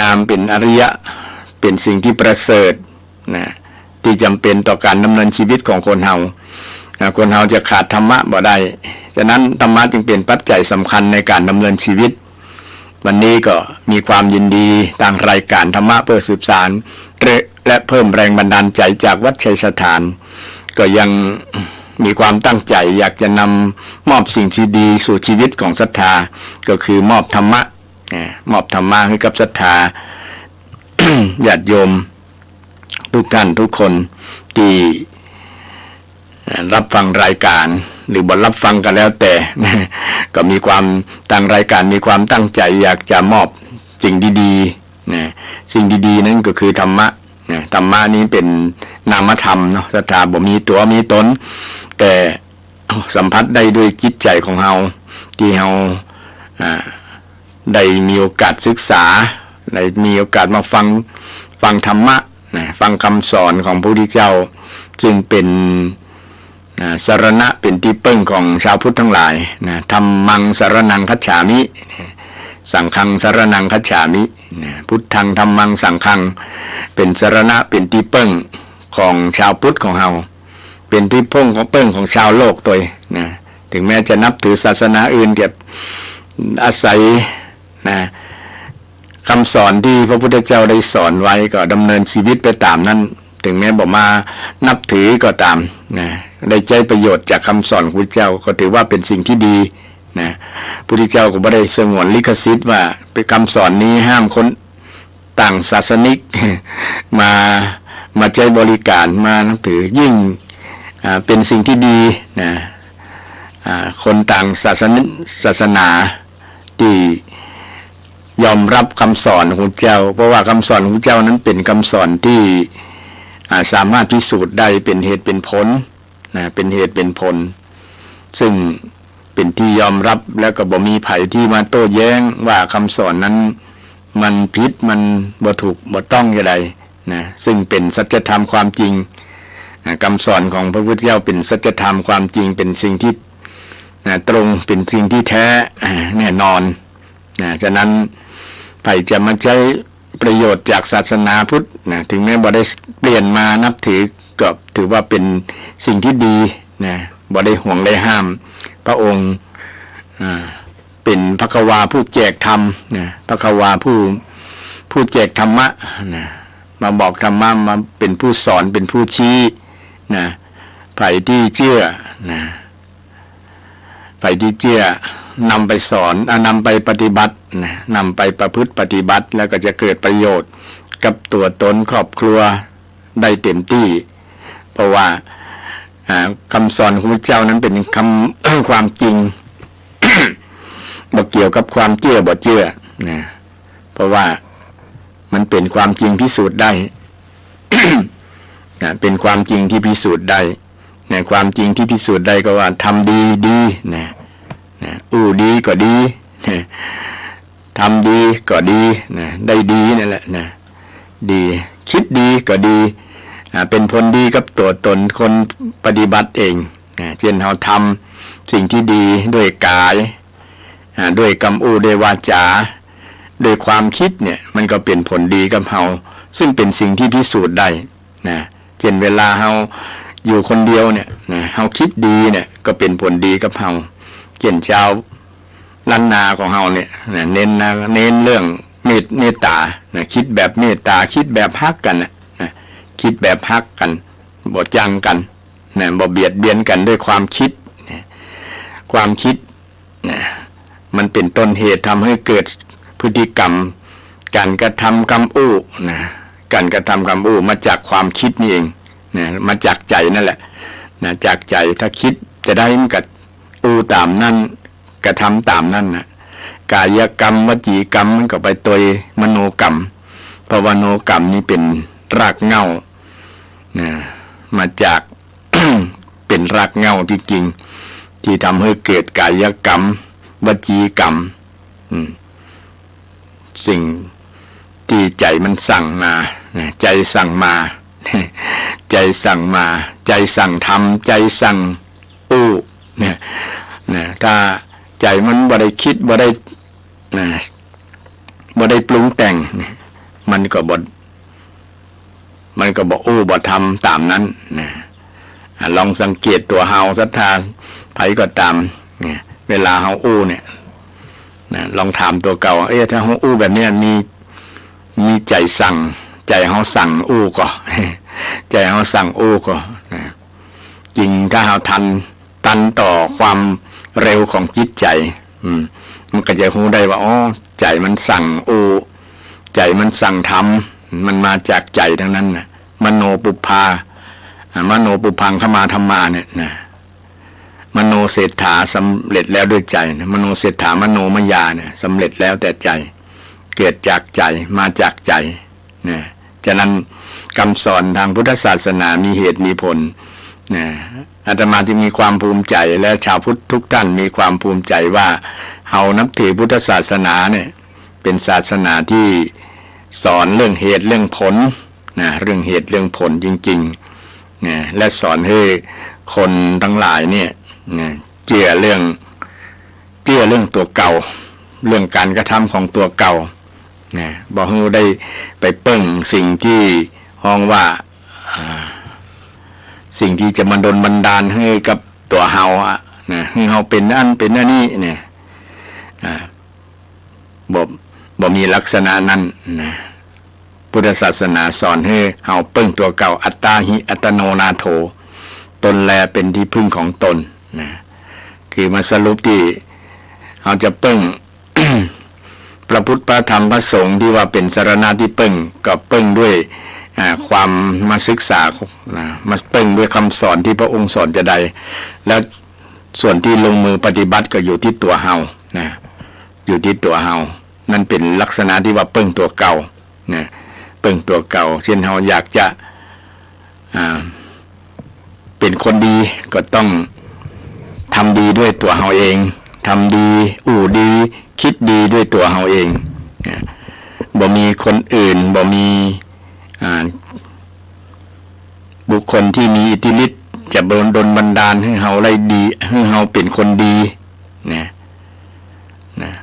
ามเป็นอริยะเป็นสิ่งที่ประเสริฐนะที่จำเป็นต่อการดำเนินชีวิตของคนเฮาคนเฮาจะขาดธรรมะบ่ได้ฉะนั้นธรรมะจึงเป็นปัจจัยสำคัญในการดำเนินชีวิตวันนี้ก็มีความยินดีทางรายการธรรมะเพื่อสืบสานและเพิ่มแรงบันดาลใจจากวัดชัยสถานก็ยังมีความตั้งใจอยากจะนำมอบสิ่งที่ดีสู่ชีวิตของศรัทธาก็คือมอบธรรมะให้กับศรัทธา ญาติโยมทุกท่านทุกคนที่รับฟังรายการหรือบ่รับฟังก็แล้วแต่ ก็มีความตั้งรายการมีความตั้งใจอยากจะมอบสิ่งดีๆสิ่งดีๆนั้นก็คือธรรมะธรรมะนี้เป็นนามธรรมเนาะศรัทธาบ่มีตัวมีตนแต่สัมผัสได้ด้วยจิตใจของเฮาที่เฮาได้มีโอกาสศึกษาได้มีโอกาสมาฟังธรรมะฟังคำสอนของพระพุทธเจ้าจึงเป็นสรณะเป็นที่พึ่งของชาวพุทธทั้งหลายธรรมังสรณังคัจฉามิสังฆังสรณังคัจฉามิพุทธังธัมมังสังฆังเป็นสรณะเป็นที่พึ่งของชาวพุทธของเฮาเป็นที่พึ่งของชาวโลกตัวถึงแม้จะนับถือศาสนาอื่นเก็บอาศัยคำสอนที่พระพุทธเจ้าได้สอนไว้ก็ดำเนินชีวิตไปตามนั้นถึงแม้บอกมานับถือก็ตามได้ใจประโยชน์จากคำสอนของพระเจ้าก็ถือว่าเป็นสิ่งที่ดีพระพุทธเจ้าก็ไม่ได้สงวนลิขสิทธิ์ว่าเป็นคำสอนนี้ห้ามคนต่างศาสนิก มาใจบริการมานับถือยิ่งเป็นสิ่งที่ดีคนต่างศาสนาที่ยอมรับคำสอนของพระเจ้าเพราะว่าคำสอนของพระเจ้านั้นเป็นคำสอนที่สามารถพิสูจน์ได้เป็นเหตุเป็นผลเป็นเหตุเป็นผลซึ่งเป็นที่ยอมรับแล้วก็บ่มีไผที่มาโต้แย้งว่าคำสอนนั้นมันผิดมันบ่ถูกบ่ต้องอย่างไรซึ่งเป็นสัจธรรมความจริงคำสอนของพระพุทธเจ้าเป็นสัจธรรมความจริงเป็นสิ่งที่ตรงเป็นสิ่งที่แท้แน่นอนฉะนั้นไผจะมาใช้ประโยชน์จากศาสนาพุทธถึงแม้บ่ได้เปลี่ยนมานับถือก็ถือว่าเป็นสิ่งที่ดีบ่ได้ห่วงได้ห้ามพระองค์เป็นภควาผู้แจกธรรมภควาผู้แจกธรรมะมาบอกธรรมะมาเป็นผู้สอนเป็นผู้ชี้ไผที่เชื่อนำไปสอนนำไปปฏิบัตินำไปประพฤติปฏิบัติแล้วก็จะเกิดประโยชน์กับตัวตนครอบครัวได้เต็มที่เพราะว่าคำสอนของพระเจ้านั้นเป็นคำ ความจริง บ่เกี่ยวกับความเชื่อบ่เชื่อเพราะว่ามันเป็นความจริงพิสูจน์ได้ เป็นความจริงที่พิสูจน์ได้ความจริงที่พิสูจน์ได้ก็ว่าทำดีดีก็ดีทำดีก็ดีได้ดีนั่นแหละดีคิดดีก็ดีเป็นผลดีกับตัวตนคนปฏิบัติเองเช่นเราทำสิ่งที่ดีด้วยกายด้วยคำอู้ด้วยวาจาด้วยความคิดเนี่ยมันก็เป็นผลดีกับเราซึ่งเป็นสิ่งที่พิสูจน์ได้เช่นเวลาเราอยู่คนเดียวเนี่ยเราคิดดีเนี่ยก็เป็นผลดีกับเราเช่นชาวล้านนาของเราเนี่ยเน้นเรื่องเมตตาคิดแบบเมตตาคิดแบบฮักกันคิดแบบฮักกันบ่จังกันบ่เบียดเบียนกันด้วยความคิดความคิดมันเป็นต้นเหตุทำให้เกิดพฤติกรรมการกระทำคำอู้การกระทำคำอู้มาจากความคิดนี่เองมาจากใจนั่นแหละจากใจถ้าคิดจะได้มันก็อู้ตามนั่นกระทำตามนั่นกายกรรมวจีกรรมมันก็ไปตัวมโนกรรมเพราะมโนกรรมนี่เป็นรากเหง้ามาจาก เป็นรากเหง้าที่จริงที่ทำให้เกิดกายกรรมวจีกรรมสิ่งที่ใจมันสั่งมาใจสั่งมา ใจสั่งมาใจสั่งทำใจสั่งอู้ถ้าใจมันบ่ได้คิดบ่ได้ปรุงแต่ง มันก็บ่อู้บ่ทำตามนั้นนะลองสังเกตตัวเฮาศรัทธาไผก็ตามเนี่ยเวลาเฮาอู้เนี่ยนะลองถามตัวเก่าถ้าเฮาอู้แบบนี้มีใจสั่งใจเฮาสั่งอู้ก็ใจเฮาสั่งอู้ก็นะจริงถ้าเฮาตันต่อความเร็วของจิตใจมันก็จะรู้ได้ว่าใจมันสั่งอู้ใจมันสั่งทำมันมาจากใจทั้งนั้นนะมโนปุพามโนปุพังขมาธรรมาเนี่ยนะมโนเศรษฐาสำเร็จแล้วด้วยใจนะมโนเศรษฐามโนมยาเนี่ยสำเร็จแล้วแต่ใจเกิดจากใจมาจากใจนะฉะนั้นคำสอนทางพุทธศาสนามีเหตุมีผลนะอาตมาที่มีความภูมิใจและชาวพุทธทุกท่านมีความภูมิใจว่าเฮานับถือพุทธศาสนาเนี่ยเป็นศาสนาที่สอนเรื่องเหตุเรื่องผลนะเรื่องเหตุเรื่องผลจริงๆนะและสอนให้คนทั้งหลายเนี่ยนะเชื่อเรื่องตัวเก่าเรื่องการกระทำของตัวเก่านะบอกให้ได้ไปเปิ้งสิ่งที่ห้องว่าสิ่งที่จะมาดลบันดาลให้กับตัวเฮาอ่ะนะให้เฮาเป็นอันนี้เนี่ยบ่มีลักษณะนั้นนะพุทธศาสนาสอนให้เฮาเปิ้งตัวเก่าอัตตาหิอัตโนนาโถตนแลเป็นที่พึ่งของตนนะคือมาสรุปที่เฮาจะเปิ้ง พระพุทธพระธรรมพระสงฆ์ที่ว่าเป็นสรณะที่เปิ้งก็เปิ้งด้วยความมาศึกษามาเปิ้งด้วยคำสอนที่พระองค์สอนจะได้แล้วส่วนที่ลงมือปฏิบัติก็อยู่ที่ตัวเฮานะอยู่ที่ตัวเฮานั่นเป็นลักษณะที่ว่าเปิ้งตัวเก่านะเปิ้งตัวเก่าเช่นเฮาอยากจะเป็นคนดีก็ต้องทำดีด้วยตัวเฮาเองทำดีอู่ดีคิดดีด้วยตัวเฮาเองนะบ่มีคนอื่นบ่มีบุคคลที่มีอิทธิฤทธิ์จะดลบันดาลให้เฮาได้ดีให้เฮาเป็นคนดีนะ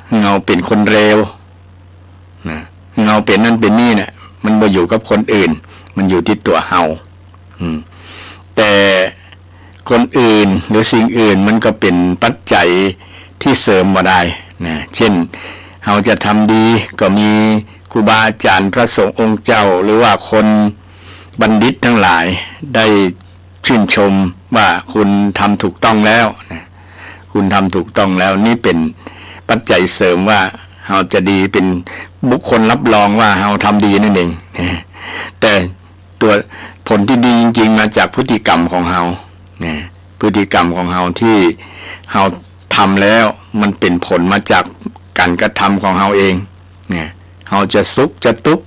ให้เฮาเป็นคนเร็วนะให้เฮาเป็นนั่นเป็นนี่เนี่ยมันบ่อยู่กับคนอื่นมันอยู่ที่ตัวเฮาแต่คนอื่นหรือสิ่งอื่นมันก็เป็นปัจจัยที่เสริมมาได้นะเช่นเฮาจะทำดีก็มีครูบาอาจารย์พระสงฆ์องค์เจ้าหรือว่าคนบัณฑิตทั้งหลายได้ชื่นชมว่าคุณทำถูกต้องแล้วนะคุณทำถูกต้องแล้วนี่เป็นปัจจัยเสริมว่าเฮาจะดีเป็นบุคคลรับรองว่าเฮาทำดีนั่นเองนะแต่ตัวผลที่ดีจริงๆมาจากพฤติกรรมของเฮานะพฤติกรรมของเฮาที่เฮาทำแล้วมันเป็นผลมาจากการกระทำของเฮาเองเนี่ยเฮาจะสุขจะทุกข์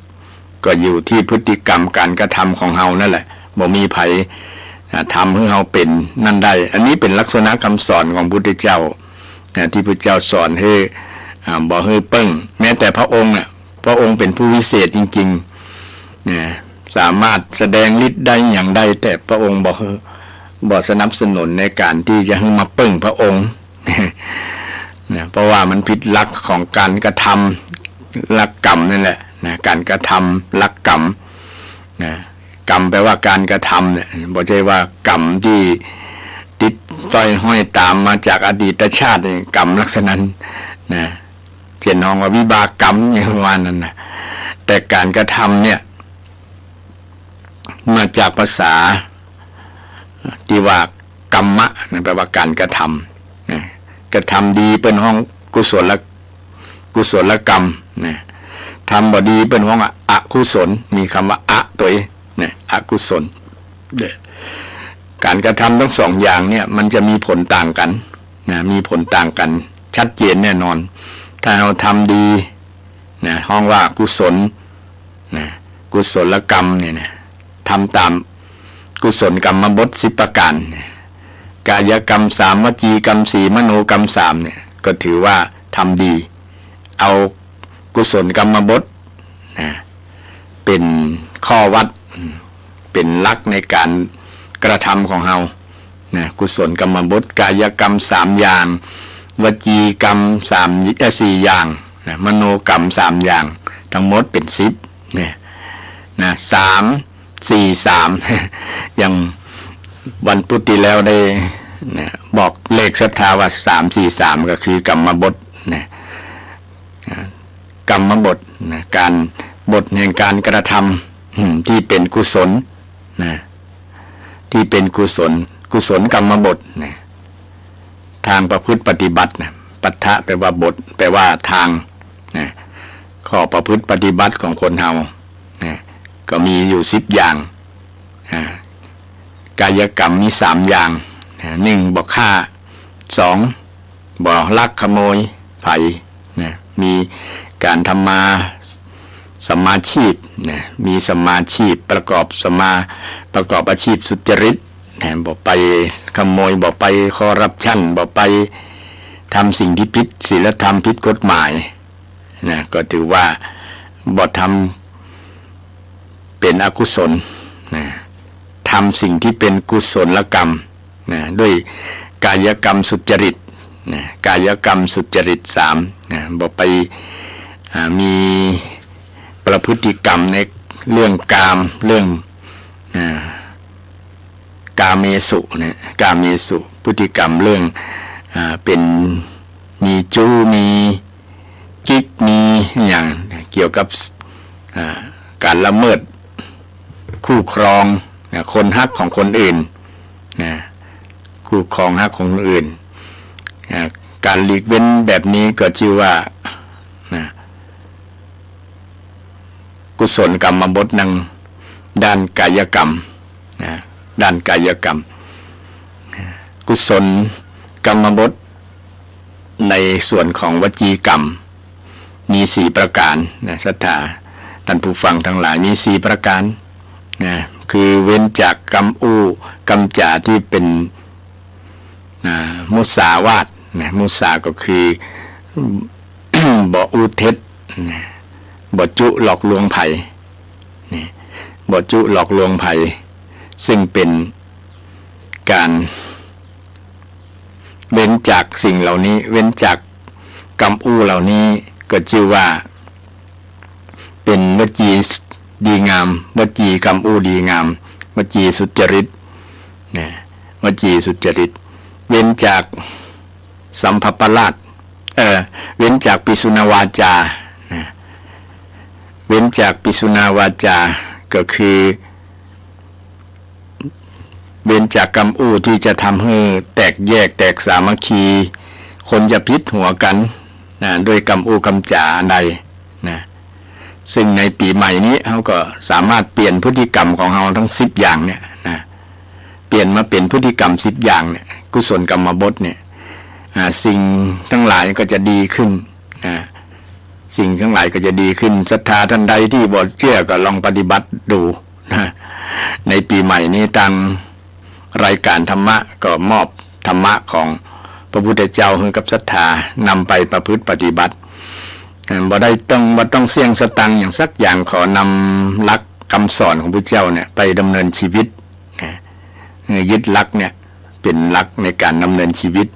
ก็อยู่ที่พฤติกรรมการกระทำของเฮานั่นแหละบ่มีไผทำให้เฮาเป็นนั่นได้อันนี้เป็นลักษณะคำสอนของพุทธเจ้าที่พระเจ้าสอนให้บ่ให้เปิ้งแม้แต่พระองค์เนี่ยพระองค์เป็นผู้วิเศษจริงๆเนี่ยสามารถแสดงฤทธิ์ได้อย่างใดแต่พระองค์บ่สนับสนุนในการที่จะให้มาเปิ้งพระองค์นะเพราะว่ามันผิดหลักของการกระทำหลักกรรมนั่นแหละนะการกระทำหลักกรรมนะกรรมแปลว่าการกระทำเนี่ยบ่ใช่ว่ากรรมที่ติดสร้อยห้อยตามมาจากอดีตชาติกรรมลักษณะนั้นนะเช่นน้องว่าวิบากกรรมอย่างประมาณนั้นนะแต่การกระทำเนี่ยมาจากภาษาที่ว่ากรรมะนะแปลว่าการกระทำนะกระทำดีเป็นห้องกุศลกรรมนะทำบ่ดีเป็นห้องอกุศลมีคำว่าอะตัวเนี่ยอกุศลการกระทำทั้งสองอย่างเนี่ยมันจะมีผลต่างกันนะมีผลต่างกันชัดเจนแน่นอนถ้าเราทำดีนะห้องว่ากุศลนะกุศลกรรมเนี่ยนะทำตามกุศลกรรมบท10ประการกายกรรม3วจีกรรม4มโนกรรม3เนี่ยก็ถือว่าทำดีเอากุศลกรรมบทนะเป็นข้อวัดเป็นหลักในการกระทำของเฮานะกุศลกรรมบทกายกรรม3อย่างวจีกรรม4อย่างนะมโนกรรม3อย่างทั้งหมดเป็น10 เนี่ยนะ3 4 3 อย่างวันพุธที่แล้วได้นะบอกเลขศรัทธาว่า3 4 3ก็คือกรรมบทนะกรรมบทนะการบทแห่งการกระทำที่เป็นกุศลนะที่เป็นกุศลกรรมบทนะทางประพฤติปฏิบัตินะปัฏฐะแปลว่าบทแปลว่าทางนะข้อประพฤติปฏิบัติของคนเฮานะก็มีอยู่10 อย่างกายกรรมมี3 อย่าง1บ่ฆ่า2บ่ลักขโมยไผนะมีการทำมาสมาชีพนะมีสมาชีพประกอบอาชีพสุจริตนะบ่ไปขโมยบ่ไปคอร์รัปชันบ่ไปทำสิ่งที่ผิดศีลธรรมผิดกฎหมายนะก็ถือว่าบ่ทำเป็นอกุศลนะทำสิ่งที่เป็นกุศลกรรมนะด้วยกายกรรมสุจริตนะกายกรรมสุจริต3นะบ่ไปมีประพฤติกรรมในเรื่องกามเรื่องกาเมสุเนี่ยกาเมสุพฤติกรรมเรื่องเป็นมีจู้มีกิ๊กมีอย่างเกี่ยวกับการละเมิดคู่ครองคนฮักของคนอื่นคู่ครองฮักของคนอื่นการหลีกเว้นแบบนี้ก็ชื่อว่ากุศลกรรมบทนังด้านกายกรรมด้านกายกรรมกุศลกรรมบทในส่วนของวจีกรรมมี4 ประการนะศรัทธาท่านผู้ฟังทั้งหลายมี4 ประการนะคือเว้นจากกรรมอู้กรรมจาที่เป็นมุสาวาทนะมุสาก็คือ บ่อู้เท็จนะบ่จุหลอกลวงไผนี่บ่จุหลอกลวงไผซึ่งเป็นการเว้นจากสิ่งเหล่านี้เว้นจากกรรมอู้เหล่านี้ก็ชื่อว่าเป็นวจีดีงามวจีกรรมอู้ดีงามวจีสุจริตนะวจีสุจริตเว้นจากสัมภปลาสเว้นจากปิสุนาวาจาเว้นจากปิสุนาวาจาก็คือเว้นจากกรรมอู้ที่จะทำให้แตกแยกแตกสามัคคีคนจะพิษหัวกันด้วยกรรมอู้กรรมจาใดนะซึ่งในปีใหม่นี้เขาก็สามารถเปลี่ยนพฤติกรรมของเขาทั้ง10 อย่างเนี่ยนะเปลี่ยนมาเป็นพฤติกรรม10 อย่างเนี่ยกุศลกรรมบทเนี่ยสิ่งทั้งหลายก็จะดีขึ้นสิ่งทั้งหลายก็จะดีขึ้นศรัทธาท่านใดที่บ่เชื่อก็ลองปฏิบัติดูนะในปีใหม่นี้ทางรายการธรรมะก็มอบธรรมะของพระพุทธเจ้าให้กับศรัทธานำไปประพฤติปฏิบัติบ่ต้องเสี่ยงสตังค์อย่างสักอย่างขอนำหลักคำสอนของพระเจ้าเนี่ยไปดำเนินชีวิตยึดหลักเนี่ยเป็นหลักในการดำเนินชีวิต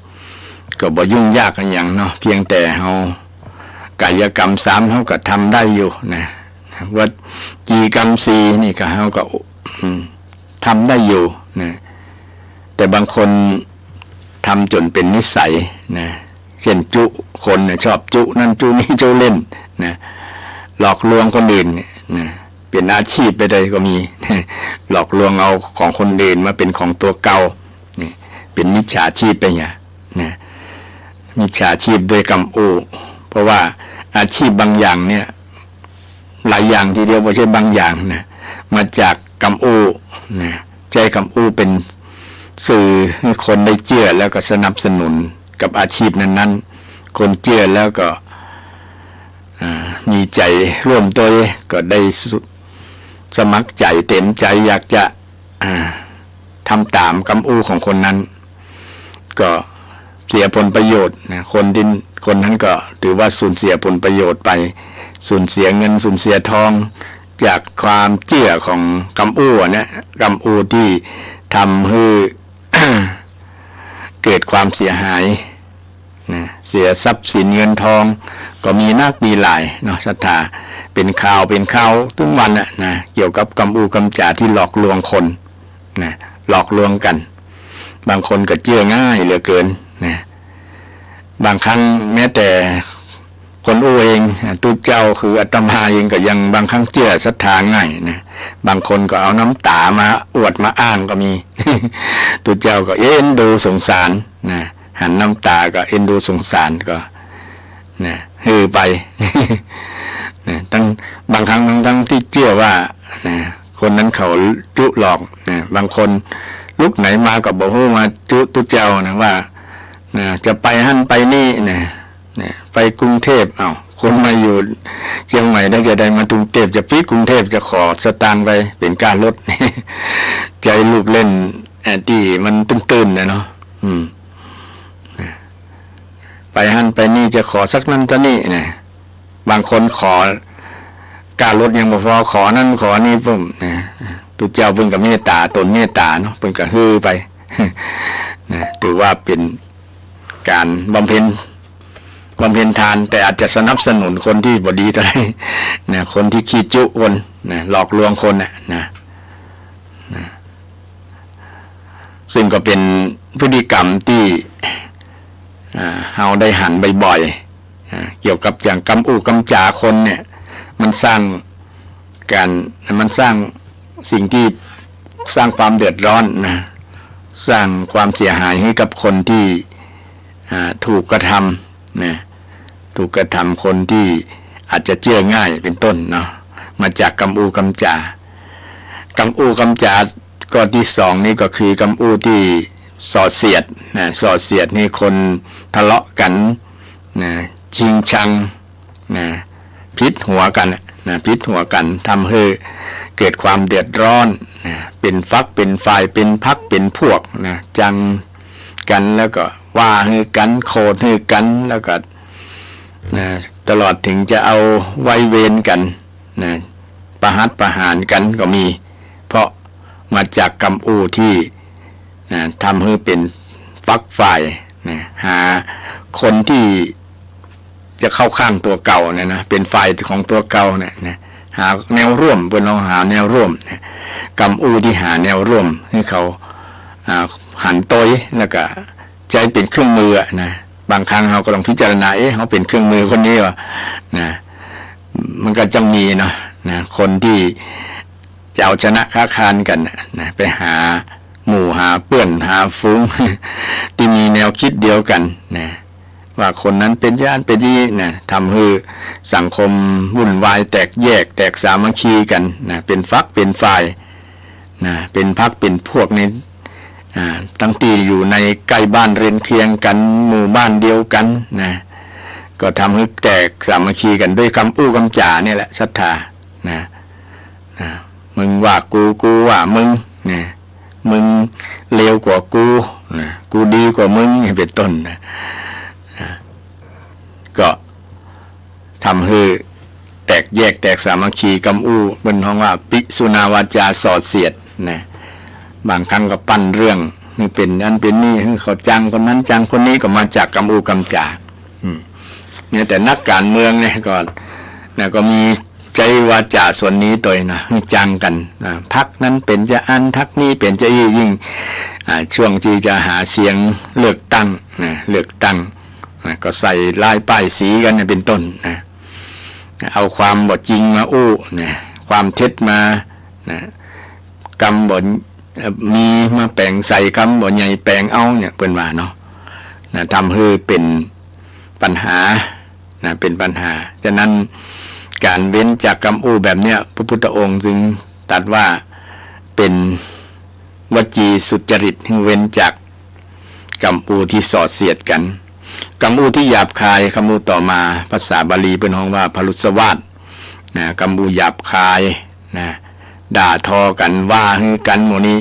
ก็บ่ยุ่งยากอะไรอย่างเนาะเพียงแต่เฮากายกรรม3เฮาก็ทำได้อยู่นะวจีกรรม4นี่ก็เฮาก็ทำได้อยู่นะแต่บางคนทำจนเป็นนิสัยนะเช่นจุคนชอบจุนั่นจุนี่จุเล่นนะหลอกลวงคนอื่นนะเป็นอาชีพไปเลยก็มีหลอกลวงเอาของคนอื่นมาเป็นของตัวเก่านี่เป็นมิจฉาชีพไปเนี่ยนะมิจฉาชีพด้วยกรรมอู้เพราะว่าอาชีพบางอย่างเนี่ยหลายอย่างทีเดียวไม่ใช่บางอย่างนะมาจากกรรมอู้นะใจกรรมอู้เป็นสื่อให้คนได้เชื่อแล้วก็สนับสนุนกับอาชีพนั้นๆคนเชื่อแล้วก็มีใจร่วมตัวก็ได้สมัครใจเต็มใจอยากจะทำตามกรรมอู้ของคนนั้นก็เสียผลประโยชน์นะคนนั้นก็ถือว่าสูญเสียผลประโยชน์ไปสูญเสียเงินสูญเสียทองจากความเชื่อของกรรมอู้เนี่ยกรรมอู้ที่ทำให้ เกิดความเสียหายนะเสียทรัพย์สินเงินทองก็มีนักมีหลายเนาะศรัทธา เป็นข่าวทุกวันนะเกี่ยวกับกำอูกำจาที่หลอกลวงคนนะหลอกลวงกันบางคนก็เชื่อง่ายเหลือเกินนะบางครั้งแม้แต่คนอู้เองตุเจ้าคืออาตมาเองก็ยังบางครั้งเชื่อศรัทธาง่ายนะบางคนก็เอาน้ำตามาอวดมาอ้างก็มี ตุเจ้าก็เอ็นดูสงสารนะหันน้ำตาก็เอ็นดูสงสารก็นะฮือไปนะตั้งบางครั้งทั้งที่เชื่อว่านะคนนั้นเขาจุหลอกนะบางคนลุกไหนมาก็บอกว่าจุตุเจ้านะว่านะจะไปหั่นไปนี่นะไปกรุงเทพคนมาอยู่เชียงใหม่ได้จะได้มากรุงเทพจะปีกรุงเทพจะขอสตางค์ไปเป็นการลด ใจลูกเล่นที่มันตื้นๆนะเนาะไปหั่นไปนี่จะขอสักนั้นตะนี่นะบางคนขอการลดยังบ่พอขอนั่นขอนี่ปุ่มนะตุเจ้าเพิ่นกับเมตตาตนเมตตาเนาะเพิ่นก็ฮือไปนะถือว่าเป็นการบำเพ็ญทานแต่อาจจะสนับสนุนคนที่บ่ดีเท่าไหร่นะคนที่ขี้จุคนนะหลอกลวงคนนะซึ่งก็เป็นพฤติกรรมที่เราได้หันบ่อยๆเกี่ยวกับอย่างกำอูกำจาคนเนี่ยมันสร้างสิ่งที่สร้างความเดือดร้อนนะสร้างความเสียหายให้กับคนที่ถูกกระทำนะถูกกระทำคนที่อาจจะเชื่อง่ายเป็นต้นเนาะมาจากกำอูกำจากำอูกำจาก็ที่สองนี่ก็คือกำอูที่ส่อเสียดนะส่อเสียดนี่คนทะเลาะกันนะชิงชังนะพิษหัวกันนะพิษหัวกันทำให้เกิดความเดือดร้อนนะเป็นฝักเป็นฝ่ายเป็นพรรคเป็นพวกนะจังกันแล้วก็ว่าให้กันโคดให้กันแล้วก็นะตลอดถึงจะเอาไว้เวรกันนะประหารกันก็มีเพราะมาจากกำอูที่นะทำให้เป็นฝักฝ่ายนะหาคนที่จะเข้าข้างตัวเก่าเนี่ยนะเป็นฝ่ายของตัวเก่าเนี่ยนะหาแนวร่วมเป็นเราหาแนวร่วมนะกำอูที่หาแนวร่วมให้เขาหันโต้ยแล้วก็ใจเป็นเครื่องมือนะบางครั้งเราก็ลองพิจารณาเขาเป็นเครื่องมือคนนี้ว่ะนะมันก็จะมีเนาะนะคนที่จะเอาชนะค้าคานกันนะไปหาหมู่หาเพื่อนหาฟุ้ง ที่มีแนวคิดเดียวกันนะว่าคนนั้นเป็นญาติเป็นยี่นะทำให้สังคมวุ่นวายแตกแยกแตกสามัคคีกันนะเป็นฝักเป็นฝ่ายนะเป็นพรรคเป็นพวกนี้ตั้งตีอยู่ในใกล้บ้านเรือนเคียงกันหมู่บ้านเดียวกันนะก็ทำให้แตกสามัคคีกันด้วยคำอู้คำจ่าเนี่ยแหละศรัทธานะมึงว่ากูว่ามึงนะมึงเลวกว่ากูนะกูดีกว่ามึงเป็นต้นนะก็ทำให้แตกแยกแตกสามัคคีกำอู้บนห้องว่าปิสุนาวาจาสอดเสียดนะบางครั้งก็ปั้นเรื่องนี่เป็นนั่นเป็นนี่เขาจังคนนั้นจังคนนี้ก็มาจากกำอูกำจาเนี่ยแต่นักการเมืองเนี่ยก่อนนะก็มีใจวาจาส่วนนี้ตัวนะจังกันนะพักนั้นเป็นจะอันทักนี้เป็นจะยิ่งช่วงที่จะหาเสียงเลือกตั้งนะเลือกตั้งนะก็ใส่ลายป้ายสีกันนะเป็นต้นนะเอาความบ่จริงมาอู้นะความเท็จมานะกำบ่มีมาแปลงใส่คำบ่ใหญ่แปลงเอาเนี่ยเป็นว่าเนาะนะทำให้เป็นปัญหานะเป็นปัญหาฉะนั้นการเว้นจากกำอู้แบบเนี้ยพระพุทธองค์จึงตรัสว่าเป็นวจีสุจริตเว้นจากกำอู้ที่สอดเสียดกันกำอู้ที่หยาบคายคำอู้ต่อมาภาษาบาลีเป็นห้องว่าพรุสวาทนะกำอู้หยาบคายนะด่าทอกันว่าให้กันหมดนี้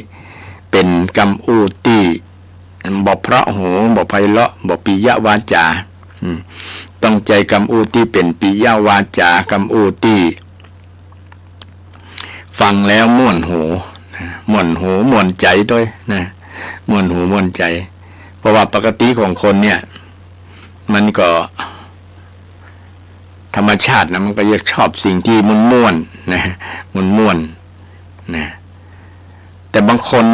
เป็นกำอู้ที่บ่เพราะหูบ่ไพเราะบ่ปิยวาจาต้องใจกำอู้ที่เป็นปิยวาจากำอู้ที่ฟังแล้วม่วนหูม่วนใจด้วยนะม่วนหูม่วนใจเพราะว่าปกติของคนเนี่ยมันก็ ธรรมชาตินะมันก็จะชอบสิ่งที่ม่วนๆนะม่วนๆนะแต่บางคน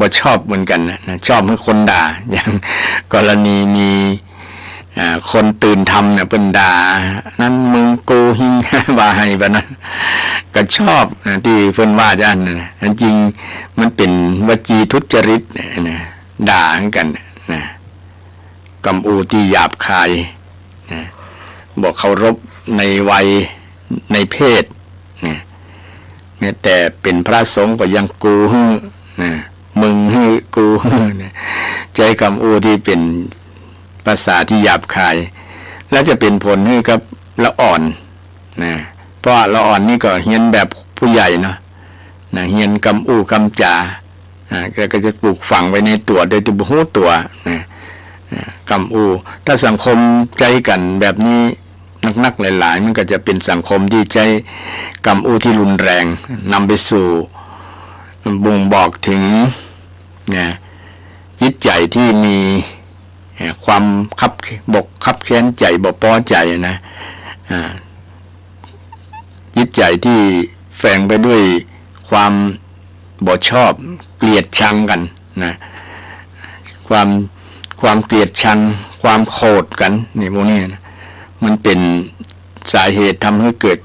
บ่ชอบเหมือนกันนะชอบให้คนด่าอย่างกรณีมีคนตื่นทำเนี่ยเป็นด่านั้นมึงโกหิงว่าให้แบบนั้นก็ชอบนะที่เพิ่นว่าจันนะจริงมันเป็นวจีทุจริตนะด่ากันนะกำอูที่หยาบคายนะบอกเคารพในวัยในเพศนะแม้แต่เป็นพระสงฆ์ก็ยังกูนะมึงฮือกูนะใจกำอูที่เป็นภาษาที่หยาบคายแล้วจะเป็นผลให้กับละอ่อนนะเพราะละอ่อนนี่ก็เฮียนแบบผู้ใหญ่เนาะนะเฮียนกำอูกำจาก็จะปลูกฝังไว้ในตัวโดยตัวหูตัวนะกำอูถ้าสังคมใจกันแบบนี้นักๆหลายๆมันก็จะเป็นสังคมที่ใจกำอูที่รุนแรงนำไปสู่บ่งบอกถึงนะจิตใจที่มีความคับแค้นใจบ่พอใจนะจิตใจที่แฝงไปด้วยความบ่ชอบเกลียดชังกันนะความเกลียดชังความโกรธกันนี่พวกนี้นะมันเป็นสาเหตุทำให้เกิด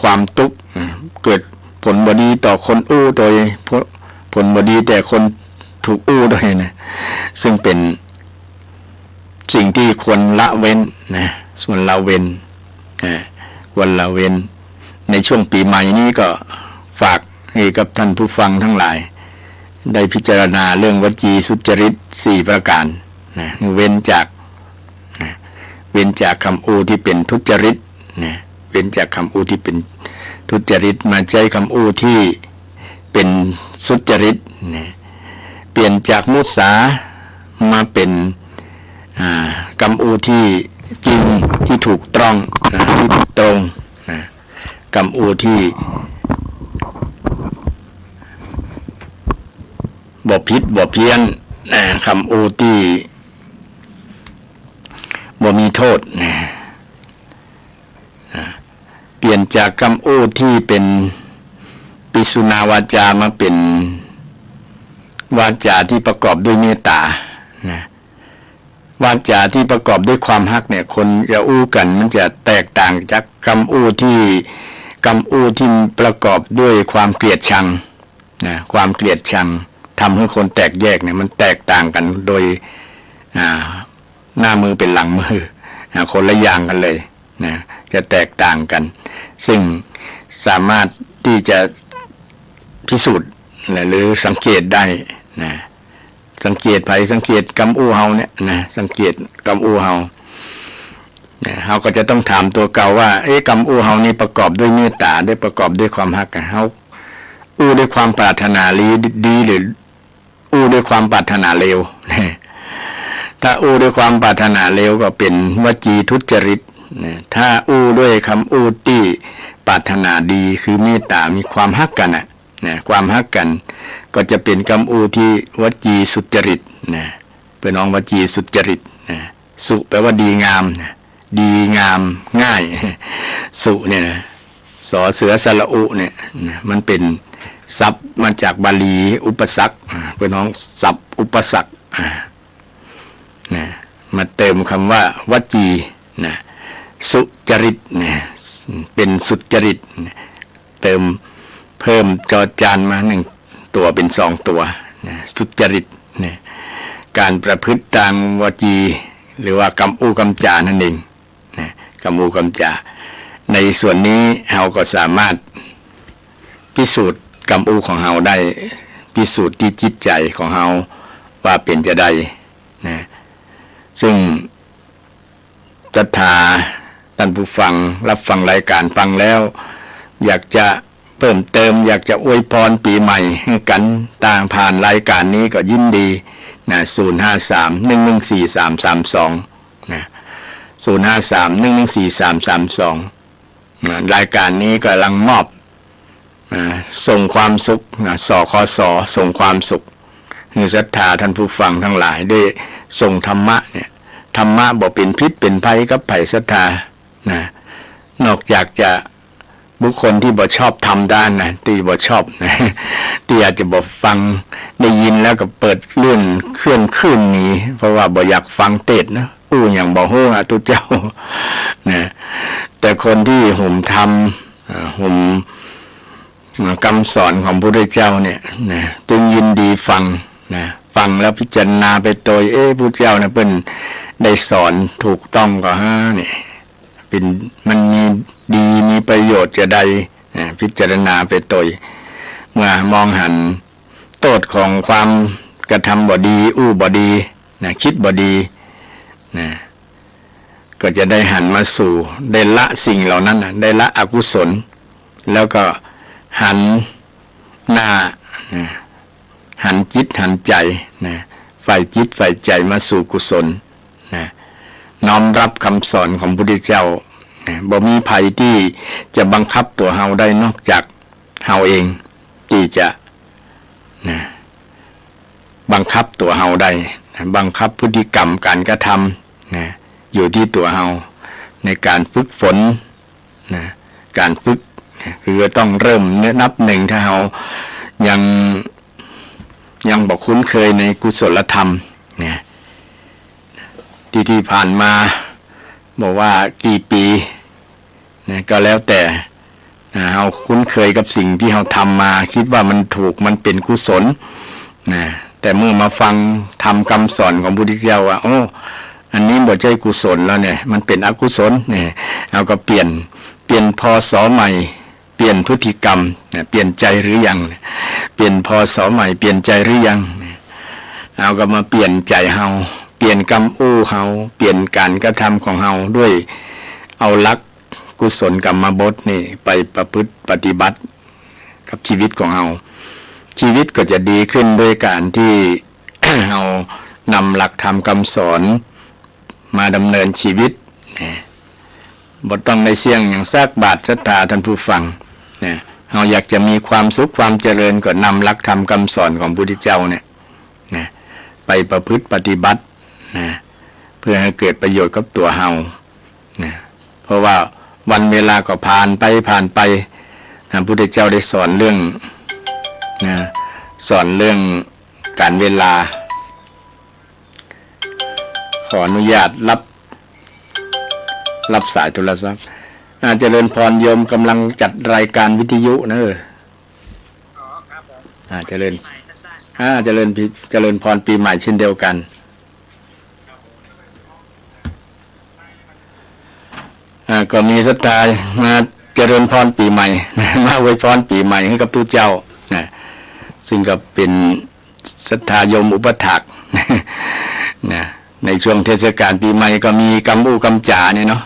ความทุกข์เกิดผลบ่ดีต่อคนอู้โดยผลบ่ดีแต่คนถูกอู้ด้วยนะซึ่งเป็นสิ่งที่ควรละเว้นนะส่วนละเว้นควรละเว้นในช่วงปีใหม่นี้ก็ฝากให้กับท่านผู้ฟังทั้งหลายได้พิจารณาเรื่องวจีสุจริต4ประการนะเว้นจากคำอูที่เป็นทุจริตนะเว้นจากคำอูที่เป็นทุจริตมาใช้คำอูที่เป็นสุจริตนะเปลี่ยนจากมุสามาเป็นคำอูที่จริงที่ถูกต้องที่ถูกตรงคำอูที่บ่ผิดบ่เพี้ยนคำอูที่บ่มีโทษเปลี่ยนจากคำอูที่เป็นปิสุนาวาจามาเป็นวาจาที่ประกอบด้วยเมตตาวาจาที่ประกอบด้วยความฮักเนี่ยคนจะอู้กันมันจะแตกต่างจากคำอู้ที่ประกอบด้วยความเกลียดชังความเกลียดชังทำให้คนแตกแยกเนี่ยมันแตกต่างกันโดยหน้ามือเป็นหลังมือคนละอย่างกันเลยนะจะแตกต่างกันซึ่งสามารถที่จะพิสูจน์หรือสังเกตได้นะสังเกตสังเกตกำอูเฮาเนี่ยนะสังเกตกำอูเฮาเฮาก็จะต้องถามตัวเก่าว่ากำอูเฮานี่ประกอบด้วยเมตตาได้ประกอบด้วยความฮักเฮาอู้ด้วยความปรารถนาดีหรืออู้ด้วยความปรารถนาเลวถ้าอู้ด้วยความปรารถนาเลวก็เป็นวจีทุจริตถ้าอู้ด้วยคำอู้ที่ปรารถนาดีคือเมตตามีความฮักกันความฮักกันก็จะเป็นคำอูที่วจีสุจริตเป็นน้องวจีสุจริตสุแปลว่าดีงามดีงามง่ายสุเนี่ยสอเสือสระอุเนี่ยมันเป็นศัพท์มาจากบาลีอุปสรรคเป็นน้องศัพท์อุปสรรคมาเติมคำว่าวจีสุจริตเป็นสุจริตเติมเพิ่มจอจานมา1ตัวเป็น2ตัวสุจริตการประพฤติทางวจีหรือว่ากำอูกำจานั่นเองกำอูกำจาในส่วนนี้เราก็สามารถพิสูจน์กำอูของเราได้พิสูจน์ที่จิตใจของเราว่าเป็นจะได้ซึ่งศรัทธาท่านผู้ฟังรับฟังรายการฟังแล้วอยากจะเพิ่มเติมอยากจะอวยพรปีใหม่ให้กันต่างผ่านรายการนี้ก็ยินดี053-114-332 053-114-332 รายการนี้กำลังมอบส่งความสุขสคสส่งความสุขให้ศรัทธาท่านผู้ฟังทั้งหลายด้วยส่งธรรมะเนี่ยธรรมะบ่เป็นพิษเป็นภัยกับไผ่ศรัทธา นะนอกจากจะบุคคลที่บ่ชอบทำด้านนะที่บ่ชอบนะที่อาจจะบ่ฟังได้ยินแล้วก็เปิดเลื่อนเคลื่อนขึ้นหนีเพราะว่าบ่อยากฟังเทศน์นะอย่างบ่ฮู้ทุกเจ้านะแต่คนที่ห่มธรรมห่มคำสอนของพระพุทธเจ้าเนี่ยนะจึงยินดีฟังนะฟังแล้วพิจารณาไปตัวพระพุทธเจ้านะเป็นได้สอนถูกต้องก็เนี่ยเป็นมันมีดีมีประโยชน์จะใดพิจารณาไปตัวเมื่อมองหันโทษของความกระทำบ่ดีบ่ดีนะคิดบ่ดีนะก็จะได้หันมาสู่ได้ละสิ่งเหล่านั้นนะได้ละอกุศลแล้วก็หันหน้านะหันจิตหันใจนะฝ่ายจิตฝ่ายใจมาสู่กุศลนะน้อมรับคำสอนของพระพุทธเจ้านะบ่มีภัยที่จะบังคับตัวเฮาได้นอกจากเฮาเองที่จะนะบังคับตัวเฮาได้นะบังคับพฤติกรรมการกระทำนะอยู่ที่ตัวเฮาในการฝึกฝนนะการฝึกคือต้องเริ่มนับหนึ่งถ้าเฮายังบอกคุ้นเคยในกุศลธรรมเนี่ยที่ผ่านมาบอกว่ากี่ปีนะก็แล้วแต่เฮาคุ้นเคยกับสิ่งที่เฮาทำมาคิดว่ามันถูกมันเป็นกุศลนะแต่เมื่อมาฟังทำคำสอนของพระพุทธเจ้าว่าอันนี้บ่ใช่กุศลแล้วเนี่ยมันเป็นอกุศลเนี่ยเราก็เปลี่ยนพศใหม่เปลี่ยนพฤติกรรมเปลี่ยนใจหรือยังเปลี่ยนพศใหม่เปลี่ยนใจหรือยังเอาก็มาเปลี่ยนใจเฮาเปลี่ยนกรรมเฮาเปลี่ยนการกระทำของเฮาด้วยเอาหลักกุศลกรรมบทนี่ไปประพฤติปฏิบัติกับชีวิตของเฮาชีวิตก็จะดีขึ้นด้วยการที่ เฮานำหลักธรรมคำสอนมาดำเนินชีวิตบ่ต้องได้เสี่ยงอย่างซากบาทศรัทธาท่านผู้ฟังเราอยากจะมีความสุขความเจริญก็นำหลักธรรมคำสอนของพระพุทธเจ้าเนี่ยไปประพฤติปฏิบัติเพื่อให้เกิดประโยชน์กับตัวเฮาเพราะว่าวันเวลาก็ผ่านไปพระพุทธเจ้าได้สอนเรื่องการเวลาขออนุญาตรับสายโทรศัพท์เจริญพรโยมกำลังจัดรายการวิทยุนะครับผมเจริญพรปีใหม่เช่นเดียวกันก็มีศรัทธามาเจริญพรปีใหม่มาอวยพรปีใหม่ให้กับทุกเจ้าซึ่งก็เป็นศรัทธาโยมอุปถากในช่วงเทศกาลปีใหม่ก็มีกำจ่าเนี่ยเนาะ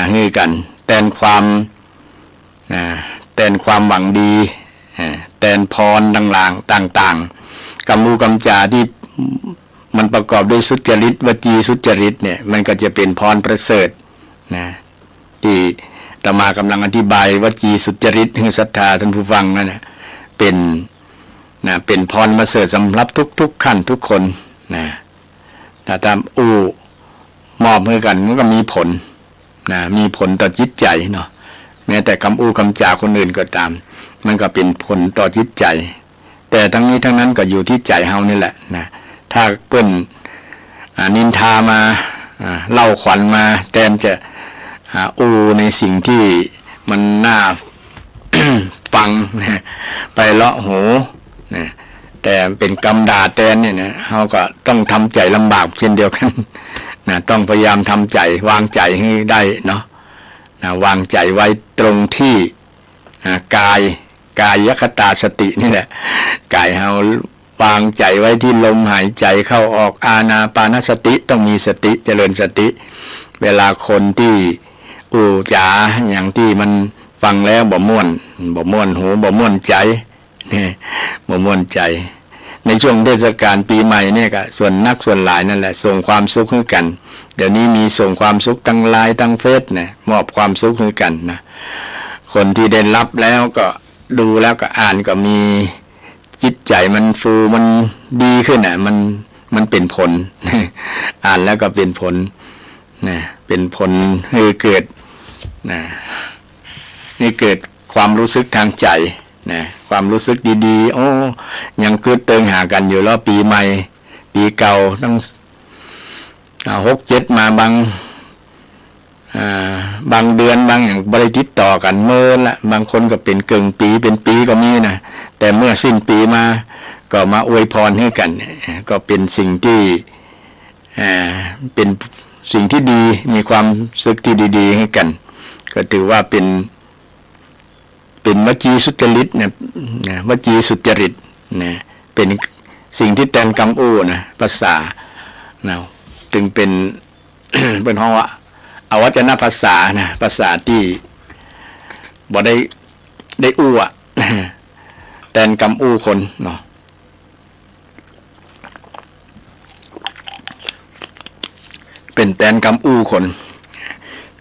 ให้กันแทนความหวังดีแทนพรต่างๆกำจ่าที่มันประกอบด้วยสุจริตวจีสุจริตเนี่ยมันก็จะเป็นพรประเสริฐที่อาตมากำลังอธิบายวจีสุจริตให้ศรัทธาท่านผู้ฟังนั่นเป็นพรประเสริฐสำหรับทุกขั้นทุกคนถ้าทำมอบให้กันมันก็มีผลมีผลต่อจิตใจเนาะแม้แต่คำจาคนอื่นก็ตามมันก็เป็นผลต่อจิตใจแต่ทั้งนี้ทั้งนั้นก็อยู่ที่ใจเฮานี่แหละถ้าเปิ้นนินทามาเล่าขวัญมาแทนจะในสิ่งที่มันน่า ฟังไปเลาะหูแต่เป็นกรรมด่าแทนเนี่ยเฮาก็ต้องทำใจลำบากเช่นเดียวกันต้องพยายามทำใจวางใจให้ได้เนาะวางใจไว้ตรงที่กายคตาสตินี่แหละกายเฮาวางใจไว้ที่ลมหายใจเข้าออกอานาปานสติต้องมีสติเจริญสติเวลาคนที่จ๋าอย่างที่มันฟังแล้วบ่ม่วนหูบ่ม่วนใจบ่ม่วนใจในช่วงเทศกาลปีใหม่เนี่ยก็ส่วนนักส่วนหลายนั่นแหละส่งความสุขให้กันเดี๋ยวนี้มีส่งความสุขทั้งไลน์ทั้งเฟซมอบความสุขให้กันคนที่ได้รับแล้วก็ดูแล้วก็อ่านก็มีจิตใจมันฟูมันดีขึ้นมันเป็นผล อ่านแล้วก็เป็นผลเป็นผลให้เกิด นะนี่เกิดความรู้สึกทางใจนะความรู้สึกดีๆโอ้ยังเกิดเติงหากันอยู่แล้วปีใหม่ปีเก่าตั้ง6-7มาบางเดือนบางอย่างบริติดต่อกันเมื่อละบางคนก็เป็นเกิงปีเป็นปีก็มีนะแต่เมื่อสิ้นปีมาก็มาอวยพรให้กันก็เป็นสิ่งที่เป็นสิ่งที่ดีมีความสึกที่ดีๆให้กันก็ถือว่าเป็นวจีสุจริตนะวจีสุจริตนะเป็นสิ่งที่แทนกำอู้นะภาษานะจึงเป็น เป็นห้องว่าอวัจนภาษานะภาษาที่บ่ได้อู้อ่ะ แทนกำอู้คนเนาะเป็นแทนกำอู้คน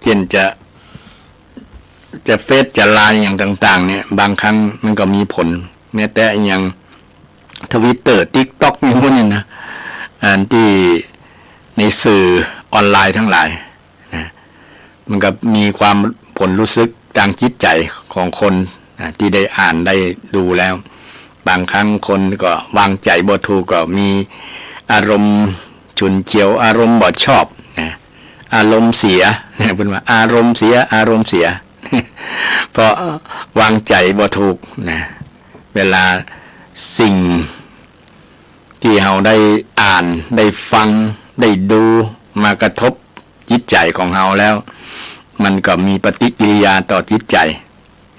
เช่นจะเฟซจะไลน์อย่างต่างๆเนี่ยบางครั้งมันก็มีผลแม้แต่อย่าง Twitter TikTok นี่พวกนี้นะอันที่ในสื่อออนไลน์ทั้งหลายนะมันก็มีความผลรู้สึกทางจิตใจของคนที่ได้อ่านได้ดูแล้วบางครั้งคนก็วางใจบ่ถูกก็มีอารมณ์ฉุนเฉียวอารมณ์บ่ชอบนะอารมณ์เสียเนี่ยเป็นว่าอารมณ์เสีย เพราะวางใจบ่ถูกนะเวลาสิ่งที่เราได้อ่านได้ฟังได้ดูมากระทบจิตใจของเราแล้วมันก็มีปฏิกิริยาต่อจิตใจ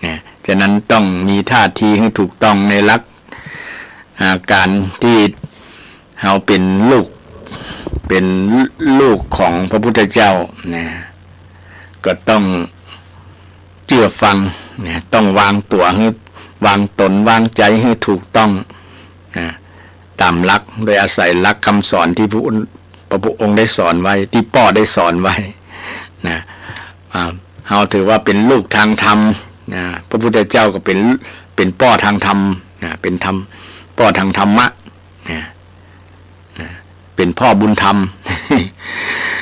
นะฉะนั้นต้องมีท่าทีให้ถูกต้องในหลักการที่เราเป็นลูกของพระพุทธเจ้านะก็ต้องเชื่อฟังนะต้องวางตัวให้วางตนวางใจให้ถูกต้องนะตามหลักโดยอาศัยหลักคำสอนที่พระพุทธองค์ได้สอนไว้ที่พ่อได้สอนไว้นะเราถือว่าเป็นลูกทางธรรมนะพระพุทธเจ้าก็เป็นพ่อทางธรรมนะเป็นธรรมพ่อทางธรรมะนะเป็นพ่อบุญธรรม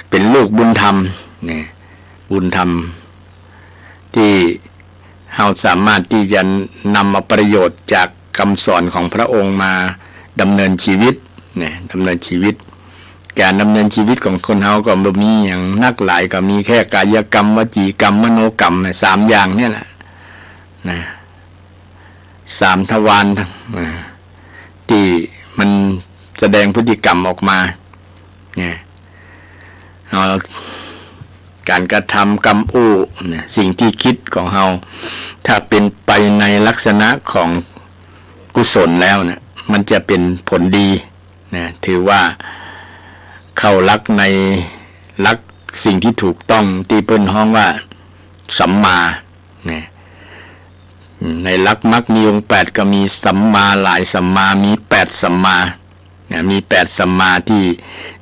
เป็นลูกบุญธรรมนะบุญธรรมที่เราสามารถที่จะนำมาประโยชน์จากคำสอนของพระองค์มาดำเนินชีวิตเนี่ยดำเนินชีวิตการดำเนินชีวิตของคนเราก็บ่มีอย่างนักหลายก็มีแค่กายกรรมวจีกรรมมโนกรรม3อย่างเนี่ยแหละนะ3ทวารที่มันแสดงพฤติกรรมออกมาเนี่ยการกระทำกรรมอู้สิ่งที่คิดของเราถ้าเป็นไปในลักษณะของกุศลแล้วเนี่ยมันจะเป็นผลดีนะถือว่าเข้าลักในลักสิ่งที่ถูกต้องที่เปิ้นฮ้องว่าสัมมานะในลักมรรคมีองค์8ก็มีสัมมาหลายสัมมามี8สัมมานะมี8สัมมาที่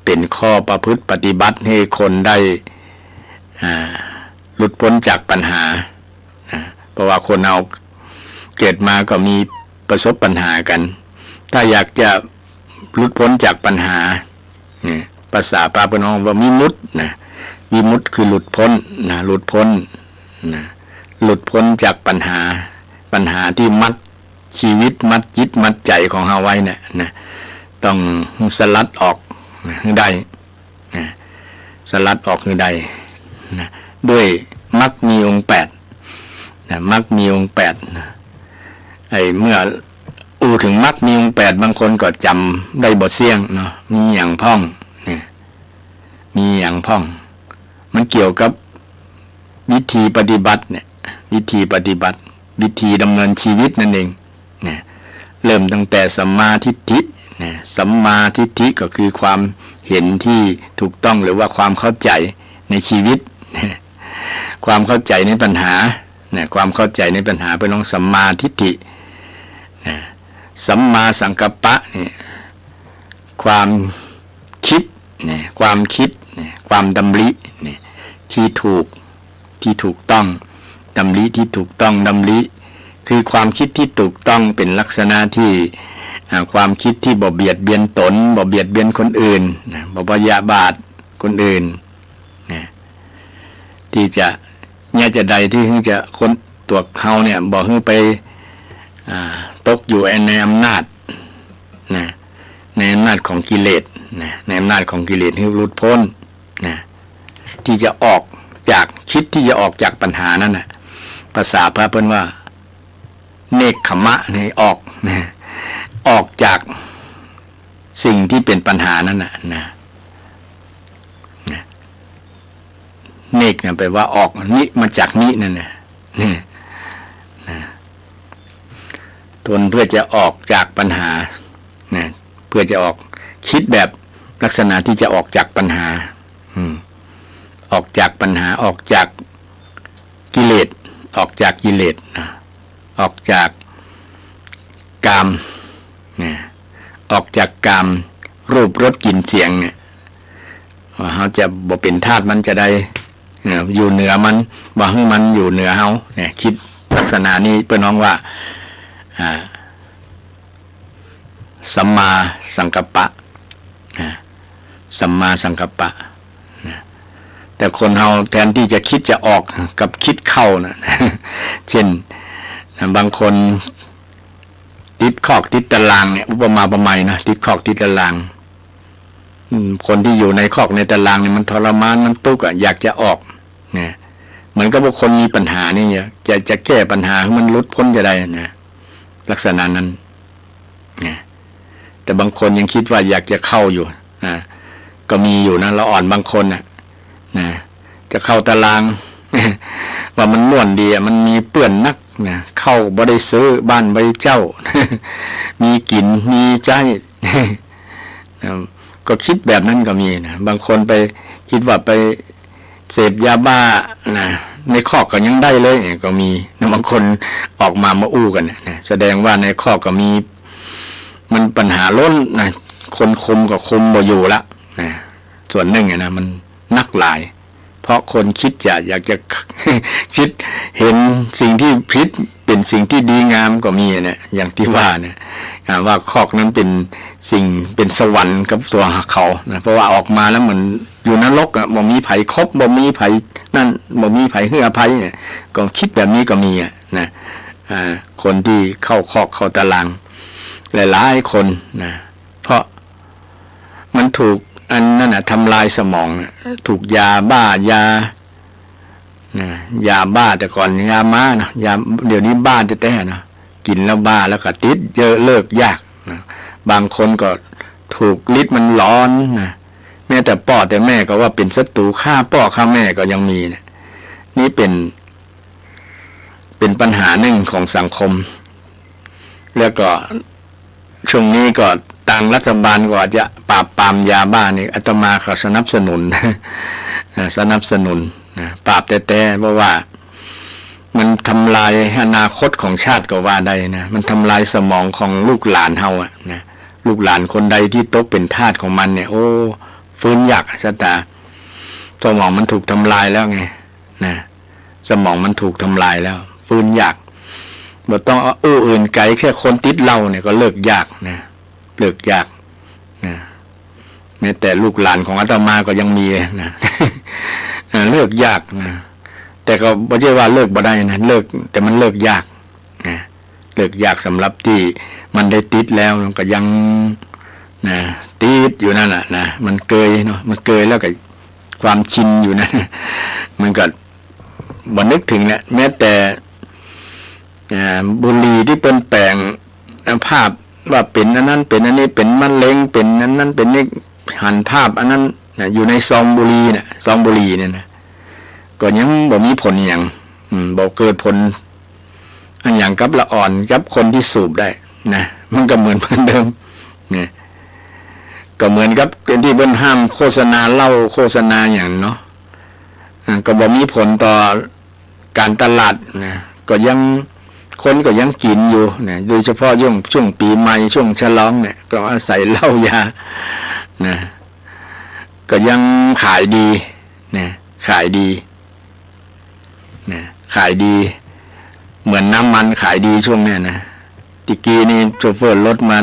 เป็นข้อประพฤติปฏิบัติให้คนได้หลุดพ้นจากปัญหาเพราะว่าคนเราเกิดมาก็มีประสบปัญหากันถ้าอยากจะหลุดพ้นจากปัญหาภาษาพระพุทธองค์ว่าวิมุตตินะวิมุตติคือหลุดพ้นนะหลุดพ้นนะหลุดพ้นจากปัญหาที่มัดชีวิตมัดจิตมัดใจของเราไว้เนี่ยนะต้องสลัดออกให้ได้นะสลัดออกให้ได้นะด้วยมรรคมีองค์8นะมรรคมีองค์8นะเมื่อถึงมรรคมีองค์8บางคนก็จำได้บ่เสี่ยงเนาะมีอย่างพ่องเนี่ยมีอย่างพ่องมันเกี่ยวกับวิธีปฏิบัติเนี่ยวิธีปฏิบัติวิธีดำเนินชีวิตนั่นเองเนี่ยเริ่มตั้งแต่สัมมาทิฏฐิเนี่ยสัมมาทิฏฐิก็คือความเห็นที่ถูกต้องหรือว่าความเข้าใจในชีวิตความเข้าใจในปัญหาเนี่ยความเข้าใจในปัญหาเป็นองสัมมาทิฏฐิสัมมาสังกัปปะเนี่ยความคิดเนี่ยความคิดเนี่ยความดำริเนี่ยที่ถูกต้องดำริที่ถูกต้องดำริคือความคิดที่ถูกต้องเป็นลักษณะที่ความคิดที่บ่เบียดเบียนตนบ่เบียดเบียนคนอื่นบ่พยาบาทคนอื่นที่จะ เนี่ยจะใดที่จะคนตัวเขาเนี่ยบอกให้ไปตกอยู่ในอำนาจนะในอำนาจของกิเลสนะในอำนาจของกิเลสให้หลุดพ้นนะที่จะออกจากคิดที่จะออกจากปัญหานั้นนะภาษาพระเพิ่นว่าเนกขมะนี่ออกนะออกจากสิ่งที่เป็นปัญหานั้นนะเนกเนี่ยแปลว่าออกนิมาจากนินั่นนะทนเพื่อจะออกจากปัญหานะเพื่อจะออกคิดแบบลักษณะที่จะออกจากปัญหาออกจากปัญหาออกจากกิเลสออกจากกิเลสนะออกจากกามนะออกจากกามรูปรสกลิ่นเสียงเนี่ยว่าเขาจะบ่เป็นทาสมันจะได้อยู่เหนือมันว่าให้มันอยู่เหนือเฮาเนี่ยคิดลักษณะนี้เพื่อนน้องว่าสัมมาสังกัปปะสัมมาสังกัปปะแต่คนเฮาแทนที่จะคิดจะออกกับคิดเข้านะเช่นบางคนติดคอกติดตารางเนี่ยอุปมาประไมยนะติดคอกติดตารางคนที่อยู่ในคอกในตารางเนี่ยมันทรมานมันทุกข์อยากจะออกเนี่ยเหมือนกับว่าคนมีปัญหานี่จะแก้ปัญหาให้มันหลุดพ้นจะได้นะลักษณะนั้นเนี่ยแต่บางคนยังคิดว่าอยากจะเข้าอยู่นะก็มีอยู่นะละอ่อนบางคนนะจะเข้าตาราง ว่ามันม่วนดีมันมีเปื้อนนักนะเข้าบ่ได้ซื้อบ้านบ่ได้เจ้า มีกินมีใจ ก็คิดแบบนั้นก็มีนะบางคนไปคิดว่าไปเสพยาบ้านะในคอกก็ยังได้เลยก็มีนะบางคนออกมาอู้กันนะแสดงว่าในคอกก็มีมันปัญหาล้นนะคนคุมก็คุมบ่อยู่ละนะส่วนหนึ่งนะมันนักหลายเพราะคนคิดอยากจะ คิดเห็นสิ่งที่ผิดเป็นสิ่งที่ดีงามก็มีเนี่ยอย่างที่ว่าเนี่ยว่าคอกนั้นเป็นสิ่งเป็นสวรรค์กับตัวเขานะเพราะว่าออกมาแล้วเหมือนอยู่นรกอ่ะบ่มีไผครบบ่มีไผนั่นบ่มีไผเฮือไผเนี่ยก็คิดแบบนี้ก็มีนะคนที่เข้าคอกเข้าตารางหลายๆคนนะเพราะมันถูกอันนั้นทำลายสมองถูกยาบ้ายาบ้าแต่ก่อนยาม้านะยาเดี๋ยวนี้บ้าแท้ๆนะกินแล้วบ้าแล้วก็ติดเยอะเลิกยากนะบางคนก็ถูกฤทธิ์มันร้อนนะแม้แต่พ่อแต่แม่ก็ว่าเป็นศัตรูฆ่าพ่อฆ่าแม่ก็ยังมีนะนี่เป็นปัญหาหนึ่งของสังคมแล้วก็ช่วงนี้ก็ต่างรัฐบาลก็อาจจะปราบปรามยาบ้านี่อาตมาก็สนับสนุนปราบแต่เพราะว่ามันทำลายอนาคตของชาติก็ว่าได้นะมันทำลายสมองของลูกหลานเฮานะลูกหลานคนใดที่ตกเป็นทาสของมันเนี่ยโอ้ฟื้นยากชะตาสมองมันถูกทำลายแล้วไงนะสมองมันถูกทำลายแล้วฟื้นยากบ่ต้องเอาอื่นไกลแค่คนติดเหล้าเนี่ยก็เลิกยากนะเลิกยากนะแม้แต่ลูกหลานของอาตมาก็ยังมีนะเลิกยากนะแต่ก็ไม่ใช่ว่าเลิกบ่ได้นะเลิกแต่มันเลิกยากนะเลิกยากสำหรับที่มันได้ติดแล้วมันก็ยังนะติดอยู่นั่นแหละนะมันเกยเนาะมันเกยแล้วก็ความชินอยู่นะมันก็บ่นึกถึงเนี่ยแม้แต่บุหรี่ที่เป็นแปลงภาพว่าเป็นอันนั้นเป็นอันนี้เป็นมะเร็งเป็นอันนั้นเป็นนี่หันภาพอันนั้นอยู่ในซองบุหรี่เนี่ยซองบุหรี่เนี่ยนะก็ยังบ่มีผลอย่างบ่เกิดผลอันอย่างกับละอ่อนกับคนที่สูบได้นะมันก็เหมือนเดิมเนี่ยก็เหมือนกับที่เพิ่นห้ามโฆษณาเหล้าโฆษณาอย่างเนาะก็บ่มีผลต่อการตลาดนะก็ยังคนก็ยังกินอยู่เนี่ยโดยเฉพาะช่วงปีใหม่ช่วงฉลองเนี่ยก็อาศัยเหล้ายานะก็ยังขายดีนะขายดีนะขายดีเหมือนน้ำมันขายดีช่วงเนี้ยนะตะกี้นี่โชเฟอร์รถมา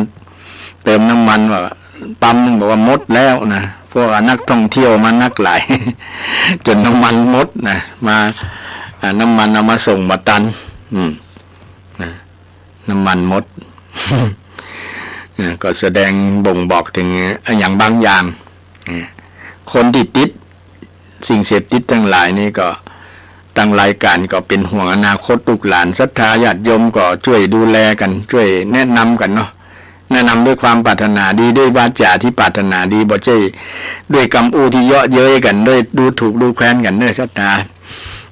เติมน้ำมันว่าปั๊มนึงบอกว่าหมดแล้วนะพวกนักท่องเที่ยวมานักหลาย จนน้ำมันหมดนะมา น้ำมันเอามาส่งมาตันนะน้ำมันหมด ก็แสดงบ่งบอกถึงอย่างบางอย่างคนที่ติดสิ่งเสพติดทั้งหลายนี่ก็ตั้งรายการก็เป็นห่วงอนาคตลูกหลานศรัทธาญาติโยมก็ช่วยดูแลกันช่วยแนะนำกันเนาะแนะนำด้วยความปรารถนาดีด้วยวาจาที่ปรารถนาดีบ่ใช่ด้วยคำอู้ที่เยาะเย้ยกันด้วยดูถูกดูแคลนกันด้วยศรัทธา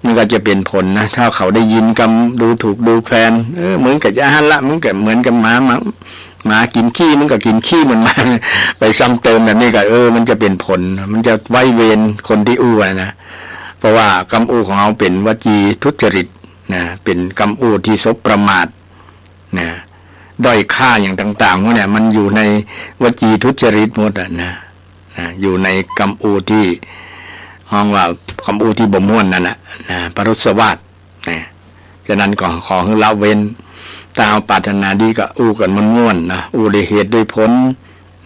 มันก็จะเป็นผลนะถ้าเขาได้ยินคำดูถูกดูแคลนเหมือนกับยาฮันละมันก็เหมือนกับหมากินขี้มันก็กินขี้มันมาไปซ้ำเติมแบบนี้ก็มันจะเป็นผลมันจะไว้เวรคนที่อู้นะเพราะว่าคำอู้ของเราเป็นวจีทุจริตนะเป็นคำอู้ที่สบประมาทนะด้อยค่าอย่างต่างๆพวกเนี่ยมันอยู่ในวจีทุจริตหมดนะอยู่ในคำอู้ที่ห้องว่าคำอู้ที่บ่ม่วนนั่นแหละนะปรุสวาทนะฉะนั้นก็ขอให้ละเว้นตามปรารถนาดีก็อู้กันมันม่วนนะอู้ด้วยเหตุด้วยผล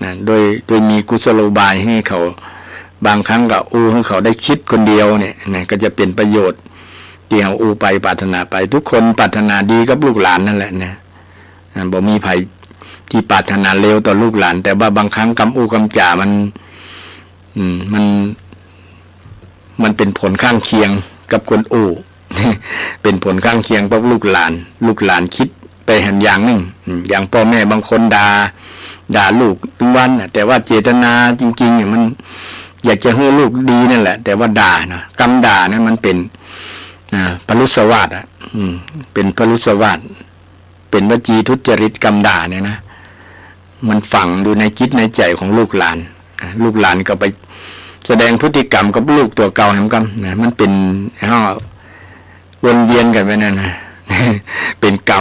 นะโดยมีกุศโลบายให้เขาบางครั้งก็อู้ให้เขาได้คิดคนเดียวเนี่ยนะก็จะเป็นประโยชน์ที่เขาอู้ไปปรารถนาไปทุกคนปรารถนาดีกับลูกหลานนั่นแหละนะบ่มีภัยที่ปรารถนาเลวต่อลูกหลานแต่ว่าบางครั้งคำอู้คำจ่ามันเป็นผลข้างเคียงกับคนอู้ เป็นผลข้างเคียงกับลูกหลานคิดไปหันอย่างหนึ่งอย่างพ่อแม่บางคนด่าลูกทุกวันแต่ว่าเจตนาจริงๆเนี่ยมันอยากจะให้ลูกดีนั่นแหละแต่ว่าด่านะคำด่านั้นมันเป็นปรุสวาทเป็นปรุสวาทเป็นวจีทุจริตกรรมด่าเนี่ยนะมันฝังดูในจิตในใจของลูกหลานก็ไปแสดงพฤติกรรมกับลูกตัวเก่าเหมือนกันนะมันเป็นวนเวียนกันไปนั่นนะ เป็นกรร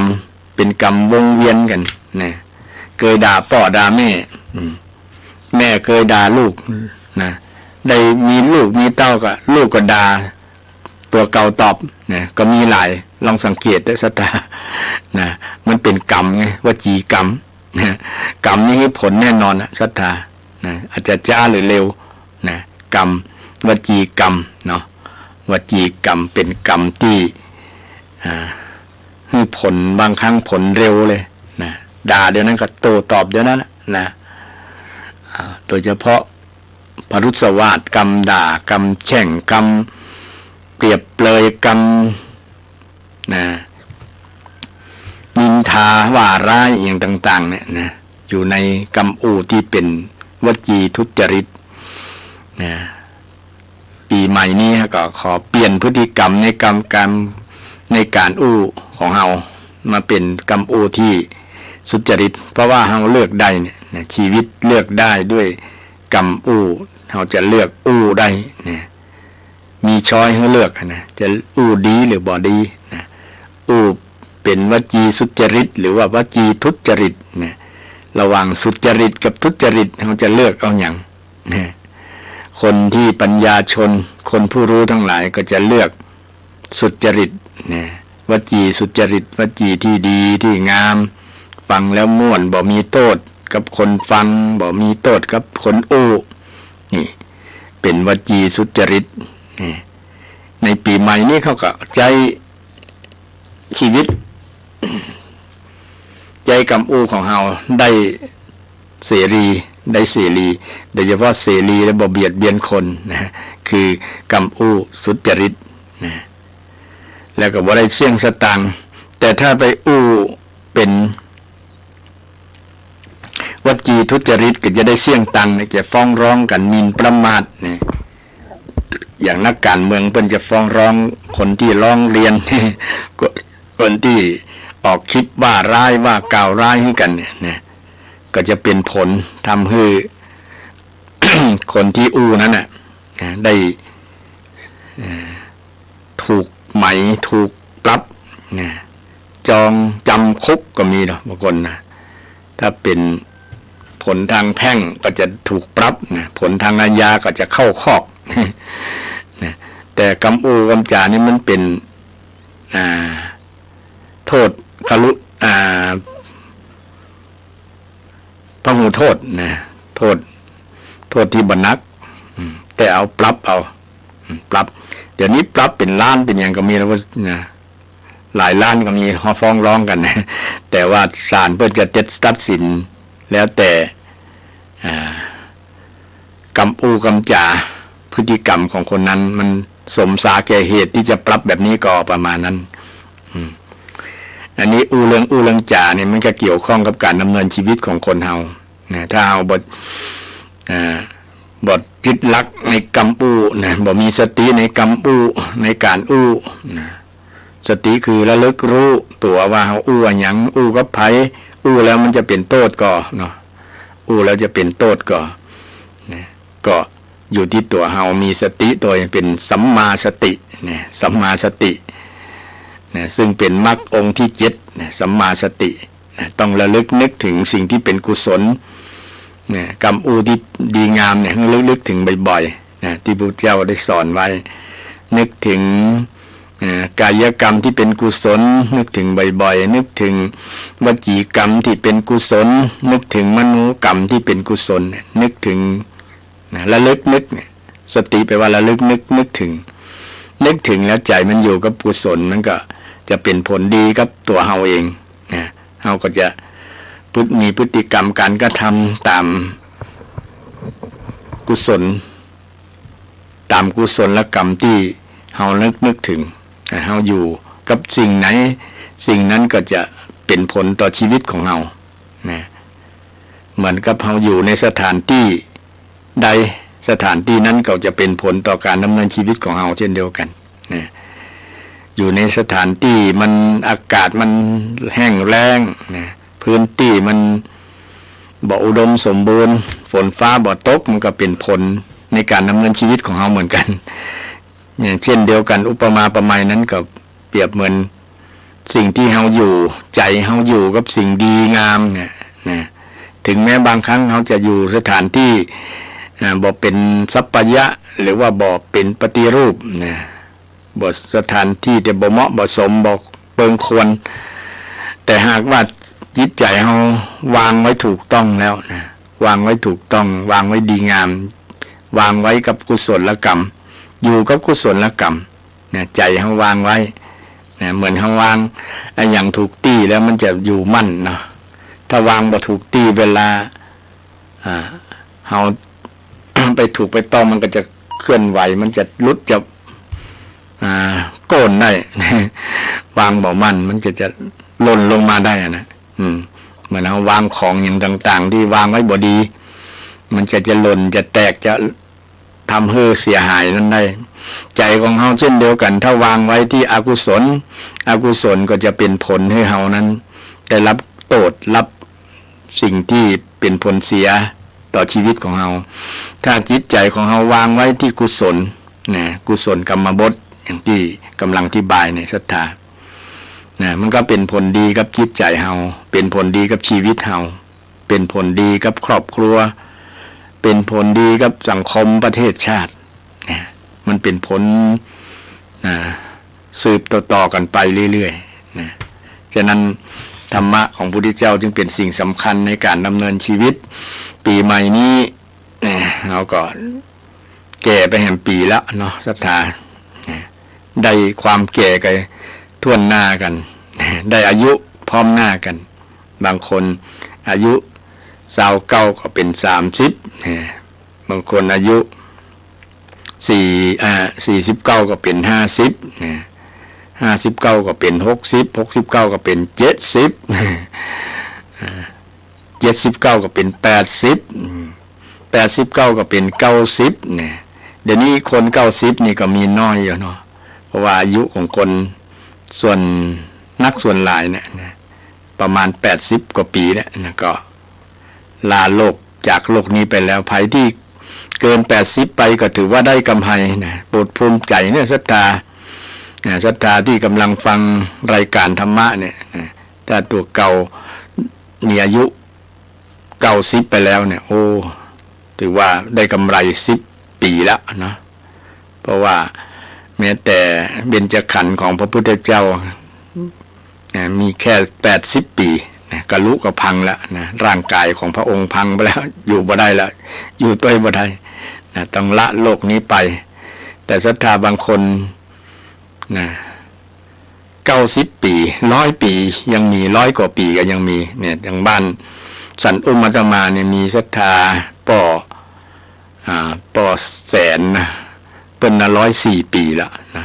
มวงเวียนกันนะเคยด่าพ่อด่าแม่แม่เคยด่าลูกนะได้มีลูกมีเต้าก็ลูกก็ด่าตัวเก่าตอบนะก็มีหลายลองสังเกตด้วยสัตตานะมันเป็นกรรมไงวจีกรรมนะกรรมนี่ให้ผลแน่นอนนะสัตตานะอาจจะจ้าหรือเร็วนะกรรมวจีกรรมเนาะวจีกรรมเป็นกรรมที่ให้ผลบางครั้งผลเร็วเลยนะด่าเดี๋ยวนั้นก็โต้ตอบเดี๋ยวนั้นนะโดยเฉพาะปรุสวาทกรรมด่ากรรมแช่งกรรมเปรียบเปรยกรรมนะนินทาว่าร้ายอย่างต่างๆเนี่ยนะอยู่ในกรรมอูที่เป็นวจีทุจริตนะปีใหม่นี้ก็ขอเปลี่ยนพฤติกรรมในในการอู้ของเรามาเป็นกรรมอู้ที่สุจริตเพราะว่าเราเลือกได้เนี่ยชีวิตเลือกได้ด้วยกรรมอู้เราจะเลือกอู้ได้เนี่ยมีช้อยให้เลือกนะจะอู้ดีหรือบ่ดีนะอู้เป็นวจีสุจริตหรือว่าวจีทุจริตนะระหว่างสุจริตกับทุจริตเราจะเลือกเอาอย่างนะคนที่ปัญญาชนคนผู้รู้ทั้งหลายก็จะเลือกสุจริตนะวจีสุจริตวจีที่ดีที่งามฟังแล้วม่วนบ่มีโทษกับคนฟังบ่มีโทษกับคนอู้นี่เป็นวจีสุจริตนี่ในปีใหม่นี้เขาก็ใจชีวิต ใจกำอู้ของเราได้เสรีโดยเฉพาะเสรีและบ่เบียดเบียนคนนะคือกำอู้สุจริตนะแล้วก็บ่ได้เสี่ยงสตังค์แต่ถ้าไปอู้เป็นวจีทุจริตก็จะได้เสี่ยงตังค์จะฟ้องร้องกันหมิ่นประมาทนี่อย่างนักการเมืองเพิ่นจะฟ้องร้องคนที่ร้องเรียน คนที่ออกคลิปว่าร้ายว่ากล่าวร้ายให้กันเนี่ยก็จะเป็นผลทำให้ คนที่อู้นั้นน่ะได้ถูกไหมถูกปรับจองจำคุกก็มีหรอกบางคนนะถ้าเป็นผลทางแพ่งก็จะถูกปรับผลทางอาญาก็จะเข้าคอก แต่กำอู้กำจานี่มันเป็นโทษคารุพระหูโทษนะโทษที่บรรนักแต่เอาปรับ เดี๋ยวนี้ปรับเป็นล้านเป็นอย่างก็มีแล้วนะหลายล้านก็มีฟ้องร้องกันนะแต่ว่าศาลเพื่อจะตัดสินแล้วแต่กำอูกำจ่าพฤติกรรมของคนนั้นมันสมสาแก่เหตุที่จะปรับแบบนี้ก็ประมาณนั้นอันนี้อูเรื่องจ่าเนี่ยมันก็เกี่ยวข้องกับการดำเนินชีวิตของคนเฮานะถ้าเอาบทยึดลักในกำอูนะบ่มีสติในกำอูในการอู้นะสติคือระลึกรู้ตัวว่าเฮาอู้ว่าหยังอู้กับไผอู้แล้วมันจะเป็นโทษก็เนาะอู้แล้วจะเป็นโทษก็นะก็อยู่ที่ตัวเฮามีสติตัวเป็นสัมมาสตินะสัมมาสตินะซึ่งเป็นมรรคองค์ที่7นะสัมมาสตินะต้องระลึกนึกถึงสิ่งที่เป็นกุศลนะกรรมอูที่ดีงามเนี่ยระลึกถึงบ่อยๆนะที่พระเจ้าได้สอนไว้นึกถึงกายกรรมที่เป็นกุศลนึกถึงบ่อยๆนึกถึงวจีกรรมที่เป็นกุศลนึกถึงมโนกรรมที่เป็นกุศลนึกถึงระลึกนึกเนี่ยสติแปลว่าระลึกนึกถึงแล้วใจมันอยู่กับกุศลมันก็จะเป็นผลดีกับตัวเฮาเองนะเฮาก็จะมีพฤติกรรมการกระทำตามกุศลตามกุศลกรรมที่เฮานึกถึงเฮาอยู่กับสิ่งไหนสิ่งนั้นก็จะเป็นผลต่อชีวิตของเฮานะเหมือนกับเฮาอยู่ในสถานที่ใดสถานที่นั้นก็จะเป็นผลต่อการดำเนินชีวิตของเฮาเช่นเดียวกันนะอยู่ในสถานที่มันอากาศมันแห้งแล้งนะพื้นที่มันบ่อุดมสมบูรณ์ฝนฟ้าบ่ตกมันก็เป็นผลในการดำเนินชีวิตของเฮาเหมือนกันอย่างเช่นเดียวกันอุปมาประไมยนั้นก็เปรียบเหมือนสิ่งที่เฮาอยู่ใจเฮาอยู่กับสิ่งดีงามเนี่ยนะถึงแม้บางครั้งเฮาจะอยู่สถานที่บ่เป็นสัพพยะหรือว่าบ่เป็นปฏิรูปนะบ่สถานที่แต่บ่เหมาะบ่สมบ่เปิงควรแต่หากว่าจิตใจเฮาวางไว้ถูกต้องแล้วนะวางไว้ถูกต้องวางไว้ดีงามวางไว้กับกุศลกรรมอยู่กับกุศลกรรมนะใจเฮาวางไว้นะเหมือนเฮาวางอย่างถูกที่แล้วมันจะอยู่มั่นเนาะถ้าวางบ่ถูกที่เวลาเฮา ไปถูกไปต้องมันก็จะเคลื่อนไหวมันจะลุดจะโก่นได้ วางบ่มั่นมันจะหล่นลงมาได้นะเหมือนเอาวางของอย่างต่างๆที่วางไว้บ่ดีมันจะหล่นจะแตกจะทำให้เสียหายนั้นได้ใจของเฮาเช่นเดียวกันถ้าวางไว้ที่อกุศลก็จะเป็นผลให้เฮานั้นได้รับโทษรับสิ่งที่เป็นผลเสียต่อชีวิตของเฮาถ้าจิตใจของเฮาวางไว้ที่กุศลนะกุศลกรรมบทอย่างที่กำลังอธิบายในศรัทธานะมันก็เป็นผลดีกับจิตใจเฮาเป็นผลดีกับชีวิตเฮาเป็นผลดีกับครอบครัวเป็นผลดีกับสังคมประเทศชาตินะมันเป็นผลสืบต่อกันไปเรื่อยๆนะฉะนั้นธรรมะของพระพุทธเจ้าจึงเป็นสิ่งสำคัญในการดำเนินชีวิตปีใหม่นี้เราก็แก่ไปแห่งปีแล้วเนาะศรัทธาได้ความแก่กันท่วนหน้ากันได้อายุพร้อมหน้ากันบางคนอายุ29ก็เป็น30บางคนอายุ49ก็เป็น50 59ก็เป็น60 69ก็เป็น70 79ก็เป็น80 89ก็เป็น90เนี่ยเดี๋ยวนี้คน90นี่ก็มีน้อยอยู่เนาะเพราะว่าอายุของคนส่วนหลายเนี่ยประมาณ80กว่าปีแล้วนะก็ลาโลกจากโลกนี้ไปแล้วภัยที่เกิน80ไปก็ถือว่าได้กำไรนะโปรดภูมิใจเนี่ยศรัทธาที่กำลังฟังรายการธรรมะเนี่ยถ้าตัวเก่ามีอายุ90ไปแล้วเนี่ยโอ้ถือว่าได้กำไร10ปีแล้วนะเพราะว่าแม้แต่เบญจขันธ์ของพระพุทธเจ้ามีแค่80ปีกะลุก็พังแล้วนะร่างกายของพระองค์พังไปแล้วอยู่บ่ได้แล้วอยู่ตัวบ่ได้นะต้องละโลกนี้ไป แต่ศรัทธาบางคนนะ90 ปี100 ปียังมี100 กว่าปีก็ยังมีเนี่ยอย่างบ้านสันอุ้มอาตมาเนี่ยมีศรัทธาป่อแสนนะเป็น104 ปีละนะ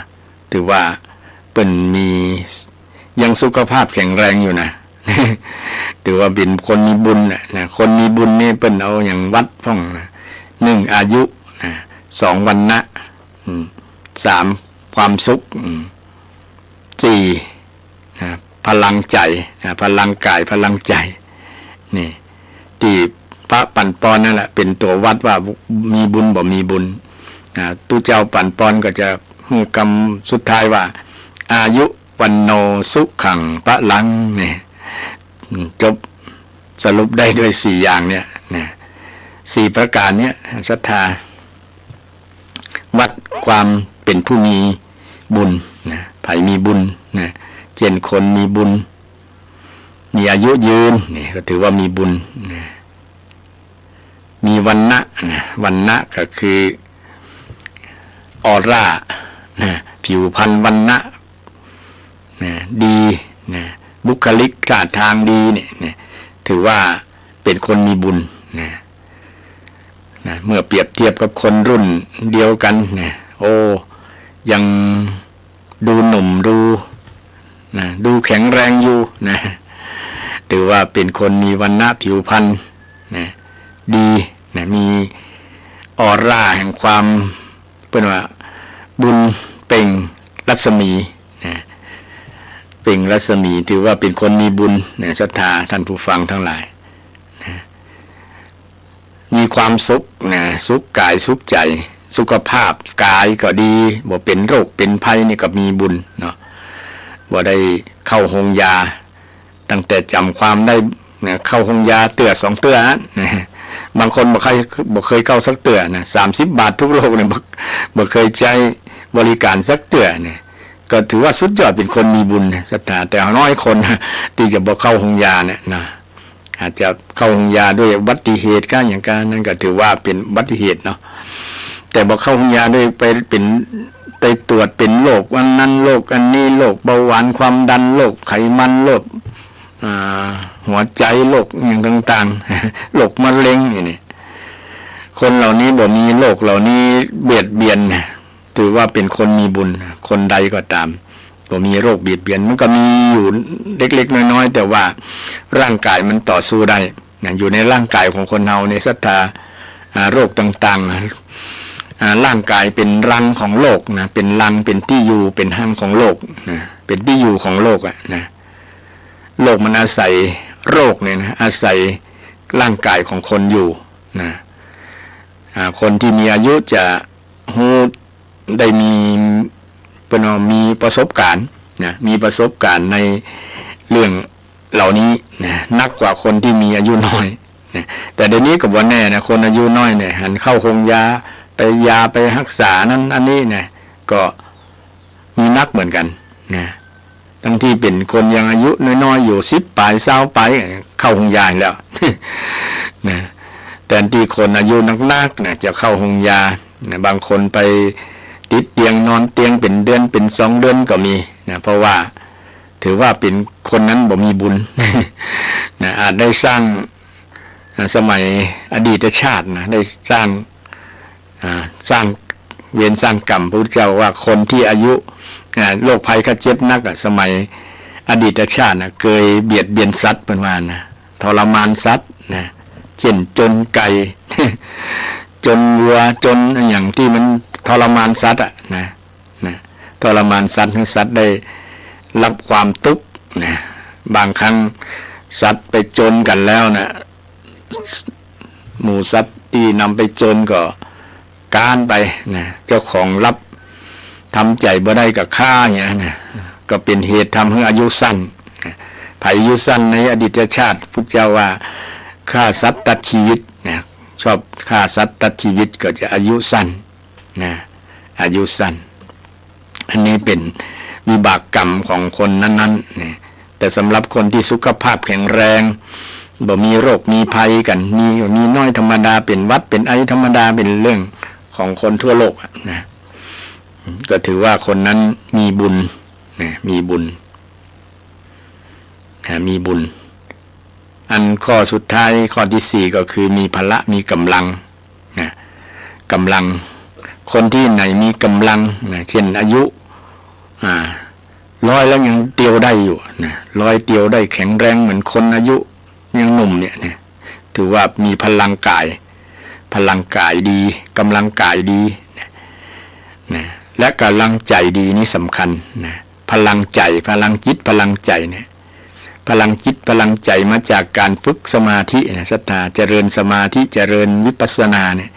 ถือว่าเป็นมียังสุขภาพแข็งแรงอยู่นะ ถือว่าเป็นคนมีบุญนะคนมีบุญนี่เป็นเอาอย่างวัดพ่องนะ1 อายุนะ2 วรรณะ3 ความสุข4นะพลังใจนะพลังกายพลังใจนี่ที่พระปั่นปอนนั่นแหละเป็นตัววัดว่ามีบุญบ่มีบุญตู้เจ้าปั่นปอนก็จะหูกำสุดท้ายว่าอายุวันโนสุขังพระลังเนี่ยจบสรุปได้ด้วย4 อย่างเนี่ย4 ประการเนี่ยศรัทธาวัดความเป็นผู้มีบุญนะไผมีบุญนะเช่นคนมีบุญมีอายุยืนนี่ก็ถือว่ามีบุญนะมีวรรณะนะวรรณะก็คือออร่านะผิวพรรณวรรณะนะดีนะบุคลิกท่าทางดีเนี่ยถือว่าเป็นคนมีบุญนะเมื่อเปรียบเทียบกับคนรุ่นเดียวกันเนี่ยโอ้ยังดูหนุ่มดูแข็งแรงอยู่นะถือว่าเป็นคนมีวรรณะผิวพรรณนะดีนะมีออร่าแห่งความเป็นว่าบุญเป่งรัศมีนะเป่งรัศมีถือว่าเป็นคนมีบุญนะศรัทธาท่านผู้ฟังทั้งหลายนะมีความสุขนะสุขกายสุขใจสุขภาพกายก็ดีบ่เป็นโรคเป็นภัยนี่ก็มีบุญเนาะบ่ได้เข้าโรงยาตั้งแต่จำความได้นะเข้าโรงยาเตื้อ2 เตื้อนะบางคนบ่เคยเข้าสักเตื้อนะ30 บาททุกโรคเนี่ยบ่เคยใช้บริการสักเตื้อเนี่ยก็ถือว่าสุดยอดเป็นคนมีบุญศรัทธาแต่น้อยคนที่จะบ่เข้าโรงยาเนี่ยนะอาจจะเข้าโรงยาด้วยอุบัติเหตุก็อย่างการนั้นก็ถือว่าเป็นอุบัติเหตุเนาะแต่บอกเข้าโรงยาด้วยไปตรวจเป็นโรควันนั้นโรคอันนี้โรคเบาหวานความดันโรคไขมันโรคหัวใจโรคอย่างต่างๆโรคมะเร็งนี่คนเหล่านี้บ่มีโรคเหล่านี้เบียดเบียนถือว่าเป็นคนมีบุญคนใดก็ตามบ่มีโรคเบียดเบียนมันก็มีอยู่เล็กๆน้อยๆแต่ว่าร่างกายมันต่อสู้ได้อยู่ในร่างกายของคนเฮาในศรัทธาโรคต่างๆร่างกายเป็นรังของโลกนะเป็นรังเป็นที่อยู่เป็นห้างของโลกนะเป็นที่อยู่ของโลกนะโลกมันอาศัยโรคเนี่ยนะอาศัยร่างกายของคนอยู่นะคนที่มีอายุจะได้มีประสบการณ์นะมีประสบการณ์ในเรื่องเหล่านี้นะนักกว่าคนที่มีอายุน้อยนะแต่เดี๋ยวนี้ก็บ่แน่นะคนอายุน้อยเนี่ยหันเข้าโรงยาไปรักษานั้นอันนี้เนี่ยก็มีนักเหมือนกันนะทั้งที่เป็นคนยังอายุน้อยๆอยู่10 ปลาย20 ปลายเข้าโรงยาแล้วนะแต่ที่คนอายุนักๆเนี่ยจะเข้าโรงยานะบางคนไปติดเตียงนอนเตียงเป็นเดือนเป็น2 เดือนก็มีนะเพราะว่าถือว่าเป็นคนนั้นบ่มีบุญ นะอาจได้สร้างสมัยอดีตชาตินะได้สร้างเวรสร้างกรรมพระพุทธเจ้าว่าคนที่อายุโรคภัยไข้เจ็บนักสมัยอดีตชาตินะเคยเบียดเบียนสัตว์เป็นว่านะทรมานสัตว์นะเช่นจนไก่ จนวัวจนอย่างที่มันทรมานสัตว์นะทรมานสัตว์ให้สัตว์ได้รับความทุกข์นะบางครั้งสัตว์ไปจนกันแล้วนะหมู่สัตว์ที่นำไปจนก็การไปนะเจ้าของรับทำใจบ่ได้กับฆ่าอย่างนี้นะก็เป็นเหตุทำให้อายุสั้นภัยอายุสั้นในอดีตชาติพุทธเจ้าว่าฆ่าสัตว์ตัดชีวิตนะชอบฆ่าสัตว์ตัดชีวิตก็จะอายุสั้นนะอายุสั้นอันนี้เป็นวิบากกรรมของคนนั้นๆนะแต่สำหรับคนที่สุขภาพแข็งแรงบ่มีโรคมีภัยกันมีน้อยธรรมดาเป็นวัดเป็นไอธรรมดาเป็นเรื่องของคนทั่วโลกนะ ก็ถือว่าคนนั้นมีบุญนะมีบุญนะมีบุญอันข้อสุดท้ายข้อที่สี่ก็คือมีพละมีกำลังนะกำลังคนที่ไหนมีกำลังนะเช่นอายุร้อยแล้วยังเตียวได้อยู่นะร้อยเตียวได้แข็งแรงเหมือนคนอายุยังหนุ่มเนี่ยนะถือว่ามีพลังกายดีกำลังกายดีนะและกำลังใจดีนี่สำคัญนะพลังใจพลังจิตพลังใจเนี่ยพลังจิตพลังใจมาจากการฝึกสมาธินะศรัทธาเจริญสมาธิเจริญวิปัสสนาเนี่ย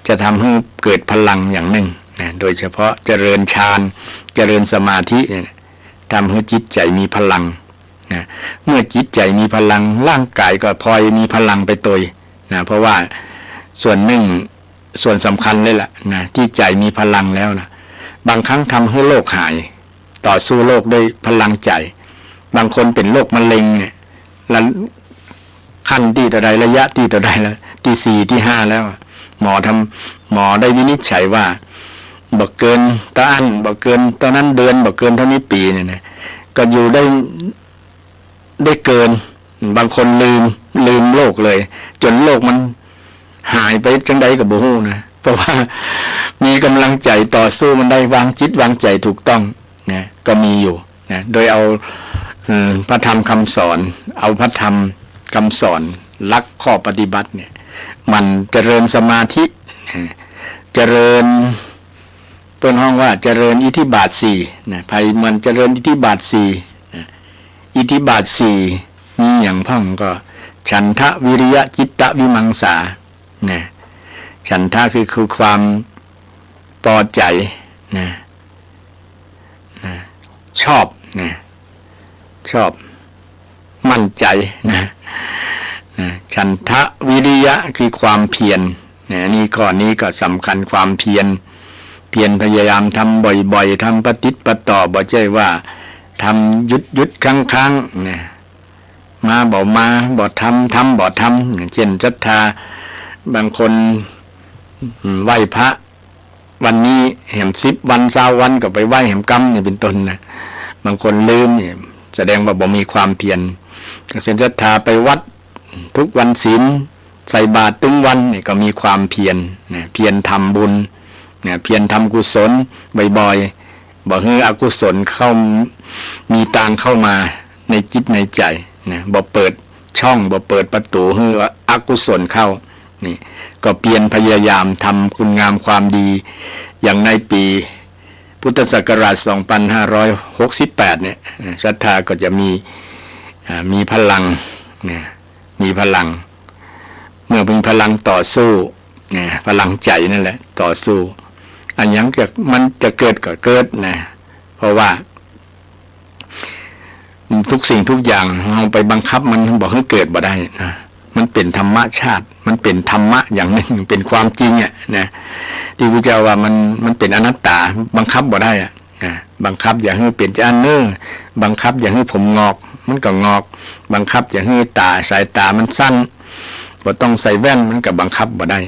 จะทำให้เกิดพลังอย่างหนึ่งนะโดยเฉพาะเจริญฌานเจริญสมาธิเนี่ยทำให้จิตใจมีพลังนะเมื่อจิตใจมีพลังร่างกายก็พลอยมีพลังไปตัวนะเพราะว่าส่วนหนึ่งส่วนสำคัญเลยล่ะนะที่ใจมีพลังแล้วนะบางครั้งทำให้โรคหายต่อสู้โรคด้วยพลังใจบางคนเป็นโรคมะเร็งเนี่ยขั้นที่ต่อใดระยะที่ต่อใดแล้วที่สี่ที่ห้าแล้วหมอได้วินิจฉัยว่าบอกเกินตะอันบอกเกินตอนนั้นเดือนบอกเกินเท่านี้ปีเนี่ยนะก็อยู่ได้เกินบางคนลืมโรคเลยจนโรคมันหายไปจังใดกับโบหูนะเพราะว่ามีกำลังใจต่อสู้มันได้วางจิตวางใจถูกต้องนะก็มีอยู่นะโดยเอาพระธรรมคำสอนเอาพระธรรมคำสอนลักข้อปฏิบัติเนี่ยมันเจริญสมาธิเจริญเปิ้นห้องว่าเจริญอิทธิบาทสี่นะภัยมันเจริญอิทธิบาทสี่อิทธิบาทสี่มีอย่างพ่องก็ฉันทะวิริยะจิตตะวิมังสานะฉันทะคือความพอใจนะชอบนะชอบมั่นใจนะฉันทะวิริยะคือความเพียรนี่ข้อนี้ก็สำคัญความเพียรพยายามทำบ่อยๆทำปฏิปต่อบ่ใช่ว่าทำหยุดครั้งนะมาบ่ทำบ่ทำเช่นศรัทธาบางคนไหว้พระวันนี้แห่ม10 วัน20 วันก็ไปไหว้แห่มกรรมเนี่ยเป็นต้นนะบางคนลืมเนี่ยแสดงว่าบ่มีความเพียรเช่นศรัทธาไปวัดทุกวันศีลใส่บาตรตึงวันเนี่ยก็มีความเพียรนะเพียรทำบุญเนี่ยเพียรทำกุศลบ่อยๆบ่ให้อกุศลมีทางเข้ามาในจิตในใจนะบ่เปิดช่องบ่เปิดประตูให้อกุศลเข้านี่ก็เพียรพยายามทำคุณงามความดีอย่างในปีพุทธศักราช 2568 เนี่ยศรัทธาก็จะมีพลังนะมีพลังเมื่อมีพลังต่อสู้นะพลังใจนั่นแหละต่อสู้อันยังมันจะเกิดก็เกิดนะเพราะว่าทุกสิ่งทุกอย่างเราไปบังคับมันบอกให้เกิดบ่ได้นะมันเป็นธรรมชาติมันเป็นธรรมะอย่างหนึ่งเป็นความจริงอ่ะนะที่พระเจ้าว่ามันเป็นอนัตตาบังคับบ่ได้อ่ะนะบังคับอย่าให้เป็นจานเนอร์บังคับอย่าให้ผมงอกมันก็งอกบังคับอย่าให้สายตามันสั้นบ่ต้องใส่แว่นมันก็บังคับบ่ได้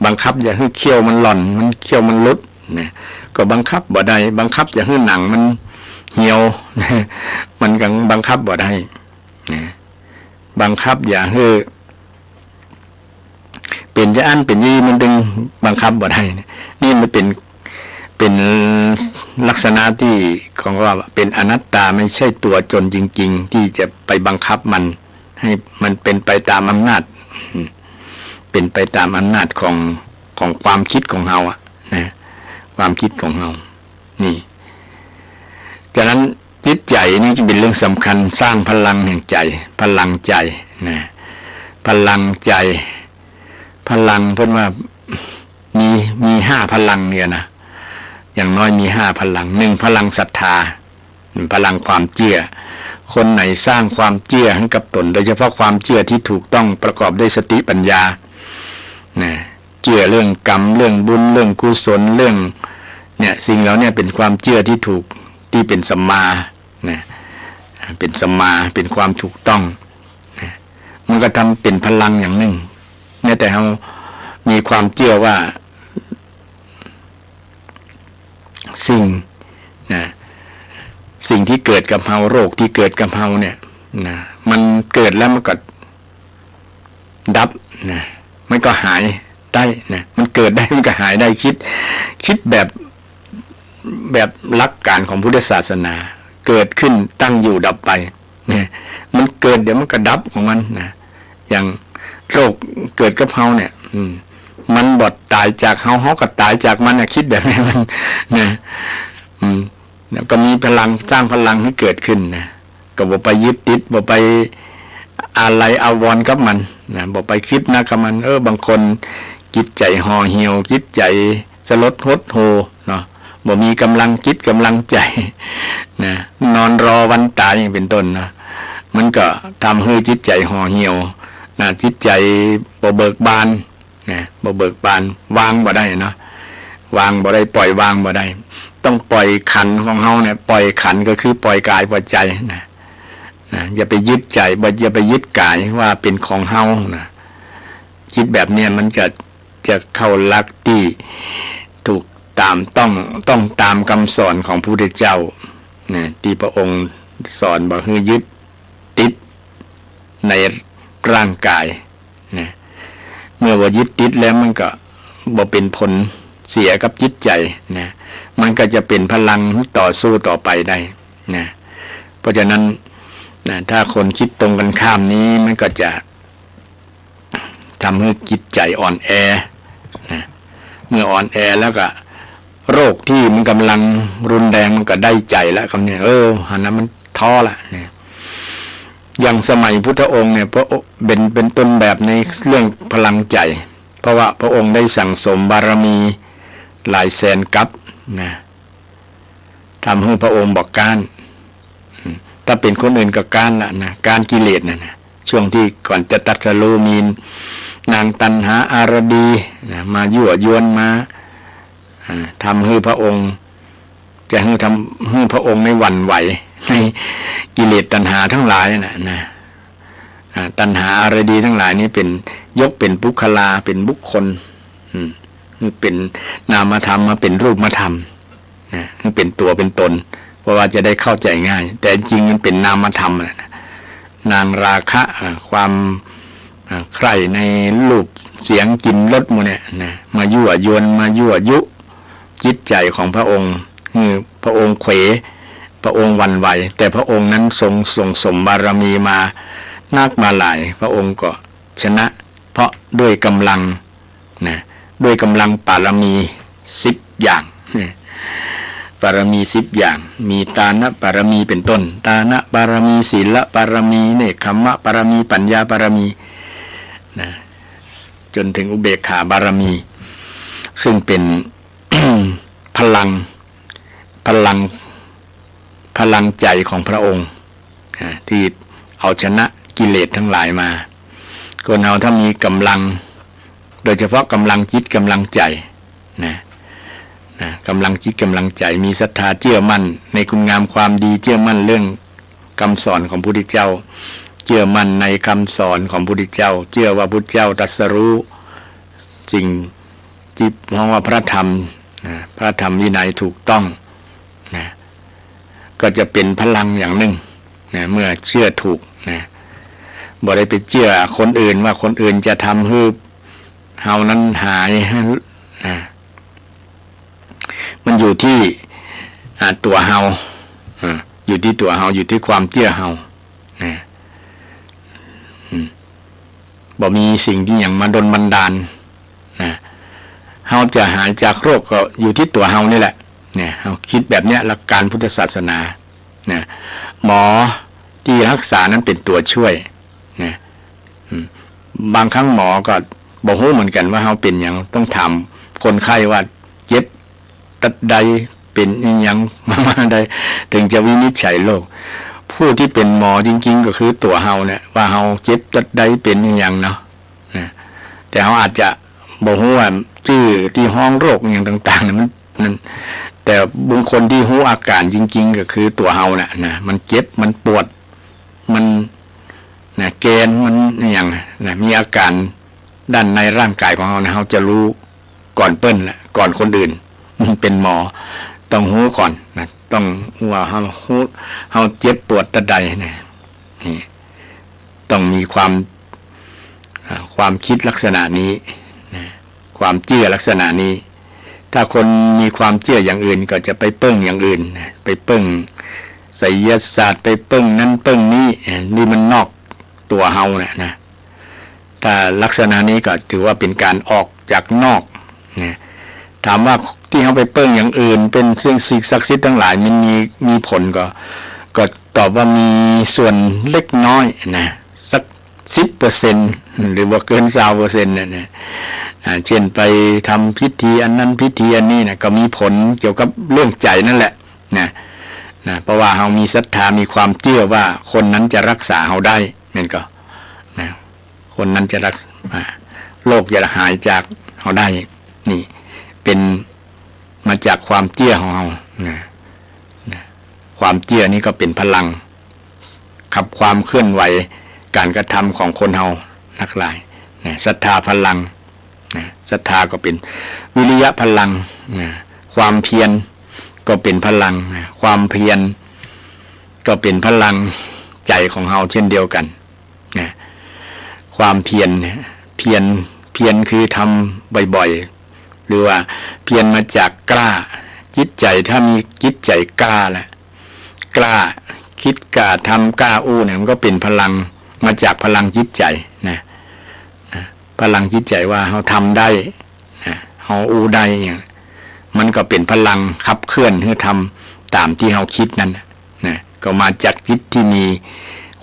บังคับอย่าให้เขี้ยวมันหล่อนมันเขี้ยวมันหลุดนะก็บังคับบ่ได้บังคับอย่าให้หนังมันเหี่ยวนะมันก็บังคับบ่ได้นะบังคับอย่าให้เป็นจะอันเป็นยี่มันดึงบังคับบ่ได้นี่มันเป็นลักษณะที่ของว่าเป็นอนัตตาไม่ใช่ตัวตนจริงๆที่จะไปบังคับมันให้มันเป็นไปตามอำนาจเป็นไปตามอำนาจของความคิดของเราอ่ะนะความคิดของเรานี่ฉะนั้นจิตใจนี่จะเป็นเรื่องสำคัญสร้างพลังแห่งใจพลังใจนะพลังใจพลังเพื่อนว่ามี5 พลังเนี่ยนะอย่างน้อยมี5 พลัง1พลังศรัทธาพลังความเชื่อคนไหนสร้างความเชื่อให้กับตนโดยเฉพาะความเชื่อที่ถูกต้องประกอบด้วยสติปัญญานะเชื่อเรื่องกรรมเรื่องบุญเรื่องกุศลเรื่องเนี่ยสิ่งเหล่านี้เป็นความเชื่อที่ถูกที่เป็นสัมมานะเป็นสัมมาเป็นความถูกต้องนะมันก็ทำเป็นพลังอย่างหนึ่งแม้แต่เรามีความเชื่อว่า สิ่งนะสิ่งที่เกิดกับเฮาโรคที่เกิดกับเฮาเนี่ยนะมันเกิดแล้วมันก็ดับนะมันก็หายได้นะมันเกิดได้มันก็หายได้คิดแบบหลักการของพุทธศาสนาเกิดขึ้นตั้งอยู่ดับไปนะมันเกิดเดี๋ยวมันก็ดับของมันนะอย่างโรคเกิดกับเฮาเนี่ยมันบดตายจากเฮาก็ตายจากมันนะคิดแบบนี้มันนะแล้วก็มีพลังสร้างพลังให้เกิดขึ้นนะก็บ่ไปยึดติดบ่ไปอะไรอาวรณ์กับมันนะบ่ไปคิดนะกับมันบางคนจิตใจห่อเหี่ยวจิตใจสลดหดหู่เนาะบ่มีกำลังจิตกำลังใจนะนอนรอวันตายอย่างเป็นต้นนะมันก็ทำให้จิตใจห่อเหี่ยวนะจิตใจบ่เบิกบานนะบ่เบิกบานวางบ่ได้เนาะวางบ่ได้ปล่อยวางบ่ได้ต้องปล่อยขันของเฮาเนี่ยปล่อยขันก็คือปล่อยกายปล่อยใจนะอย่าไปยึดใจอย่าไปยึดกายว่าเป็นของเฮานะคิดแบบเนี้ยมันจะเข้าลักที่ถูกตามต้องตามคำสอนของพระพุทธเจ้านะที่พระองค์สอนบอกให้ยึดติดในร่างกายนะเมื่อว่ายึดติดแล้วมันก็บ่เป็นผลเสียกับจิตใจนะมันก็จะเป็นพลังต่อสู้ต่อไปได้นะเพราะฉะนั้นนะถ้าคนคิดตรงกันข้ามนี้มันก็จะทำให้จิตใจอ่อนแอนะเมื่ออ่อนแอแล้วก็โรคที่มันกำลังรุนแรงมันก็ได้ใจแล้วคำนี้อันนั้นมันท้อละเนี่ยอย่างสมัยพุทธองค์เนี่ยพระเป็นต้นแบบในเรื่องพลังใจเพราะว่าพระองค์ได้สั่งสมบารมีหลายแสนกัปนะทำให้พระองค์บอกการถ้าเป็นคนอื่นก็การละนะการกิเลสนะช่วงที่ก่อนจะตรัสรู้มีนางตัณหาอารดีนะมายั่วยวนมาทำให้พระองค์จะให้พระองค์ไม่หวั่นไหวในกิเลสตัณหาทั้งหลายนะตัณหาอารดีทั้งหลายนี้เป็นยกเป็นปุคลาเป็นบุคคลเป็นนามธรรมมาเป็นรูปธรรมนะเป็นตัวเป็นตนเพราะว่าจะได้เข้าใจง่ายแต่จริงมันเป็นนามธรรมนะนางราคะความใคร่ในรูปเสียงกลิ่นรสมูเนี่ยนะมายั่วยวนมายั่วยุจิตใจของพระองค์พระองค์เขวพระองค์หวั่นไหวแต่พระองค์นั้นทรงสมบารมีมานักมาหลายพระองค์ก็ชนะเพราะด้วยกำลังนะด้วยกำลังปารมี10อย่างปารมี10อย่างมีตานะปารมีเป็นต้นตานะปารมีศีลปารมีเนกขัมมะปารมีปัญญาปารมีนะจนถึงอุเบกขาบารมีซึ่งเป็น พลังใจของพระองค์ที่เอาชนะกิเลสทั้งหลายมาคนเราถ้ามีกำลังโดยเฉพาะกำลังจิตกำลังใจนะกำลังจิตกำลังใจมีศรัทธาเชื่อมั่นในคุณงามความดีเชื่อมั่นเรื่องคำสอนของพระพุทธเจ้าเชื่อมั่นในคำสอนของพระพุทธเจ้าเชื่อว่าพระพุทธเจ้าตรัสรู้สิ่งที่เพราะว่าพระธรรมวินัยถูกต้องนะก็จะเป็นพลังอย่างหนึ่งนะเมื่อเชื่อถูกนะบ่ได้ไปเชื่อคนอื่นว่าคนอื่นจะทำให้เฮานั้นหายนะมันอยู่ที่ตัวเฮาอยู่ที่ตัวเฮาอยู่ที่ความเชื่อเฮานะบ่มีสิ่งที่อย่างมาดลบันดาลนะเฮาจะหายจากโรคก็อยู่ที่ตัวเฮานี่แหละเนี่ยเฮาคิดแบบเนี้ยหลักการพุทธศาสนานะหมอที่รักษานั้นเป็นตัวช่วยนะบางครั้งหมอก็บ่ฮู้เหมือนกันว่าเฮาเป็นหยังต้องถามคนไข้ว่าเจ็บตัดใดเป็นอีหยังมาใดถึงจะวินิจฉัยโรคผู้ที่เป็นหมอจริงๆก็คือตัวเฮาเนี่ยว่าเฮาเจ็บตัดใดเป็นอีหยังเนาะแต่เฮาอาจจะบ่ฮู้ว่าชื่อที่ห้องโรคอย่างต่างๆมันแต่บางคนที่รู้อาการจริงๆก็คือตัวเฮาน่ะนะมันเจ็บมันปวดมันนะแกนมันอย่างนะมีอาการด้านในร่างกายของเรานะเราจะรู้ก่อนเปิ้นแหละก่อนคนอื่นเป็นหมอ ต้องหูก่อนนะต้องว่าเฮาเจ็บปวดตะใดนะนี่ต้องมีความคิดลักษณะนี้นะความเชื่อลักษณะนี้ถ้าคนมีความเชื่ออย่างอื่นก็จะไปเปิ้งอย่างอื่นนะไปเปิ้งไสยศาสตร์ไปเปิ้งนั้นเปิ้งนี้นี่มันนอกตัวเฮานะถ้าลักษณะนี้ก็ถือว่าเป็นการออกจากนอกนะถามว่าที่เขาไปเปิ้งอย่างอื่นเป็นสิ่งศักดิ์สิทธิ์ทั้งหลายมันมีผลก็ตอบว่ามีส่วนเล็กน้อยนะสัก 10% หรือว่าเกิน 20% นะเช่นไปทำพิธีอันนั้นพิธีอันนี้นะก็มีผลเกี่ยวกับเรื่องใจนั่นแหละนะเพราะว่าเรามีศรัทธามีความเชื่อว่าคนนั้นจะรักษาเราได้นั่นก็นะคนนั้นจะรักษาโรคจะหายจากเราได้นี่เป็นมาจากความเชื่อของเราความเชื่อนี้ก็เป็นพลังขับความเคลื่อนไหวการกระทำของคนเรานักหลายศรัทธาพลังศรัทธาก็เป็นวิริยะพลังความเพียรก็เป็นพลังความเพียรก็เป็นพลังใจของเราเช่นเดียวกันความเพียรเพียรคือทำบ่อยๆหรือว่าเพียรมาจากกล้าจิตใจถ้ามีจิตใจกล้าแหละกล้าคิดกล้าทำกล้าอู้เนี่ยมันก็เป็นพลังมาจากพลังจิตใจนะพลังจิตใจว่าเราทำได้เราอู้ได้อย่างมันก็เป็นพลังขับเคลื่อนให้ทำตามที่เราคิดนั่นนะก็มาจากจิตที่มี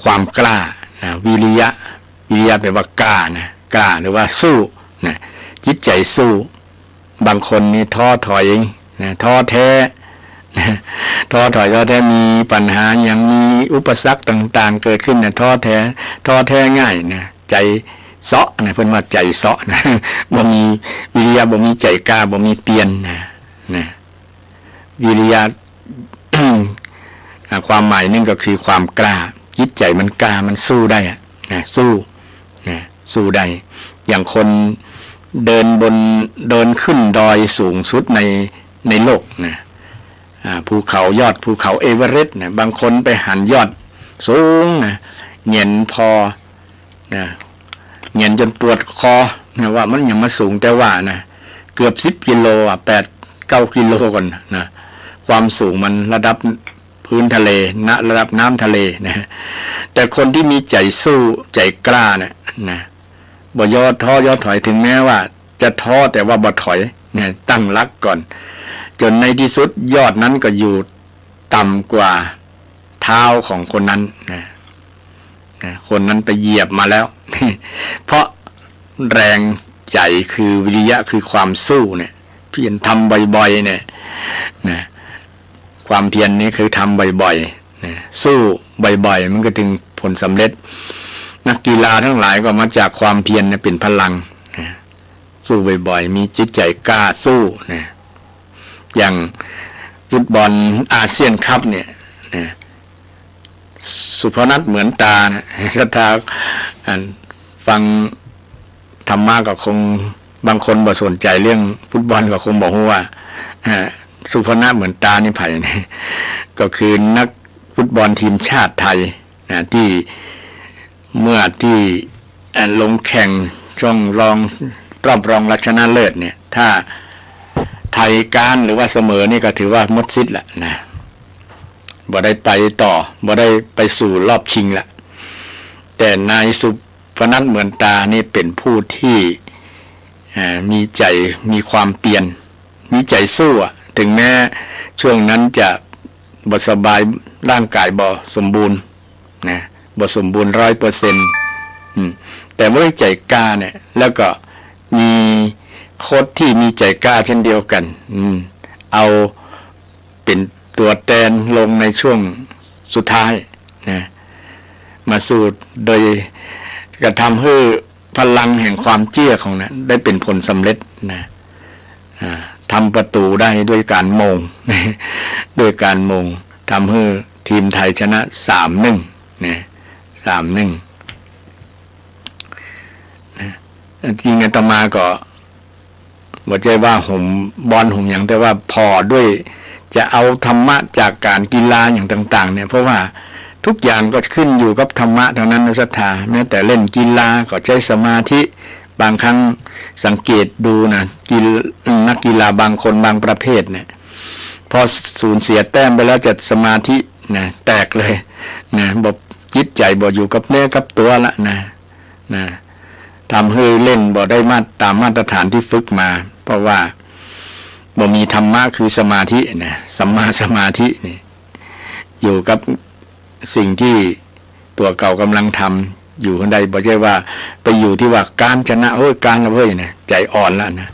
ความกล้านะวิริยะแปลว่ากล้านะกล้าหรือว่าสู้นะจิตใจสู้บางคนนี่ท้อถอยนะท้อแท้นะท้อถอยมีปัญหาอย่างมีอุปสรรคต่างๆเกิดขึ้นนะท้อแท้ง่ายนะใจเซาะนะเพิ่นว่าใจเซาะนะบ่มีวิริยะบ่มีใจกล้าบ่มีเปลี่ยนนะวิริยะ ความหมายนึงก็คือความกล้าจิตใจมันกล้ามันสู้ได้นะสู้ได้อย่างคนเดินขึ้นดอยสูงสุดในโลกนะภูเขายอดภูเขาเอเวอเรสต์นะบางคนไปหันยอดสูงนะเหงียนพอนะเหงียนจนปวดคอนะว่ามันยังมาสูงแต่ว่านะเกือบ10 กิโล8-9 กิโลก่อนนะความสูงมันระดับพื้นทะเลระดับน้ำทะเลนะแต่คนที่มีใจสู้ใจกล้านะบ่ย่อท้อย่อถอยถึงแม้ว่าจะท้อแต่ว่าบ่ถอยเนี่ยตั้งหลักก่อนจนในที่สุดยอดนั้นก็อยู่ต่ำกว่าเท้าของคนนั้นนะคนนั้นไปเหยียบมาแล้ว เพราะแรงใจคือวิริยะคือความสู้เนี่ยเพียรทำบ่อยๆเนี่ยนะความเพียรนี้คือทำบ่อยๆนะสู้บ่อยๆมันก็ถึงผลสำเร็จนักกีฬาทั้งหลายก็มาจากความเพียรเนี่ยเป็นพลังนะสู้บ่อยๆมีจิตใจกล้าสู้นะอย่างฟุตบอลอาเซียนคัพเนี่ยนะสุพนัทเหมือนตานะถ้าฟังธรรมะก็คงบางคนบ่สนใจเรื่องฟุตบอลก็คงบอกว่าสุพนัทเหมือนตานี่ไผ่นะก็คือนักฟุตบอลทีมชาติไทยนะที่เมื่อที่ลงแข่งช่วงรอบรองชนะเลิศเนี่ยถ้าไทยการหรือว่าเสมอนี่ก็ถือว่าหมดสิทธิ์ละนะบ่ได้ไปต่อบ่ได้ไปสู่รอบชิงละแต่นายสุพนัทเหมือนตานี่เป็นผู้ที่มีใจมีความเปลี่ยนมีใจสู้ถึงแม้ช่วงนั้นจะบ่สบายร่างกายบ่สมบูรณ์นะบ่สมบูรณ์ 100%แต่เมื่อใจกล้าเนี่ยแล้วก็มีโค้ชที่มีใจกล้าเช่นเดียวกันเอาเป็นตัวแทนลงในช่วงสุดท้ายนะมาสู้โดยกระทำให้พลังแห่งความเชื่อของนั้นได้เป็นผลสำเร็จนะทำประตูได้ด้วยการมงด้วยการมงทำให้ทีมไทยชนะ 3-1 นะ3-1นะจริงอาตมาก็บ่ใจว่าห่มบอลห่มอย่างแต่ว่าพอด้วย จะเอาธรรมะจากการกีฬาอย่างต่างๆเนี่ยเพราะว่าทุกอย่างก็ขึ้นอยู่กับธรรมะเท่านั้นนะศรัทธาแม้แต่เล่นกีฬาก็ใช้สมาธิบางครั้งสังเกตดูนะนักกีฬาบางคนบางประเภทเนี่ยพอสูญเสียแต้มไปแล้วจะสมาธินะแตกเลยนะบอกจิตใจบ่อยู่กับเนื้อกับตัวละนะทำให้เล่นบ่ได้ตามมาตรฐานที่ฝึกมาเพราะว่าบ่มีธรรมะคือสมาธินะสัมมาสมาธินี่อยู่กับสิ่งที่ตัวเก่ากำลังทำอยู่คนใดบ่ใช่ว่าไปอยู่ที่ว่าการชนะการละเว้ยนะใจอ่อนแล้วนะ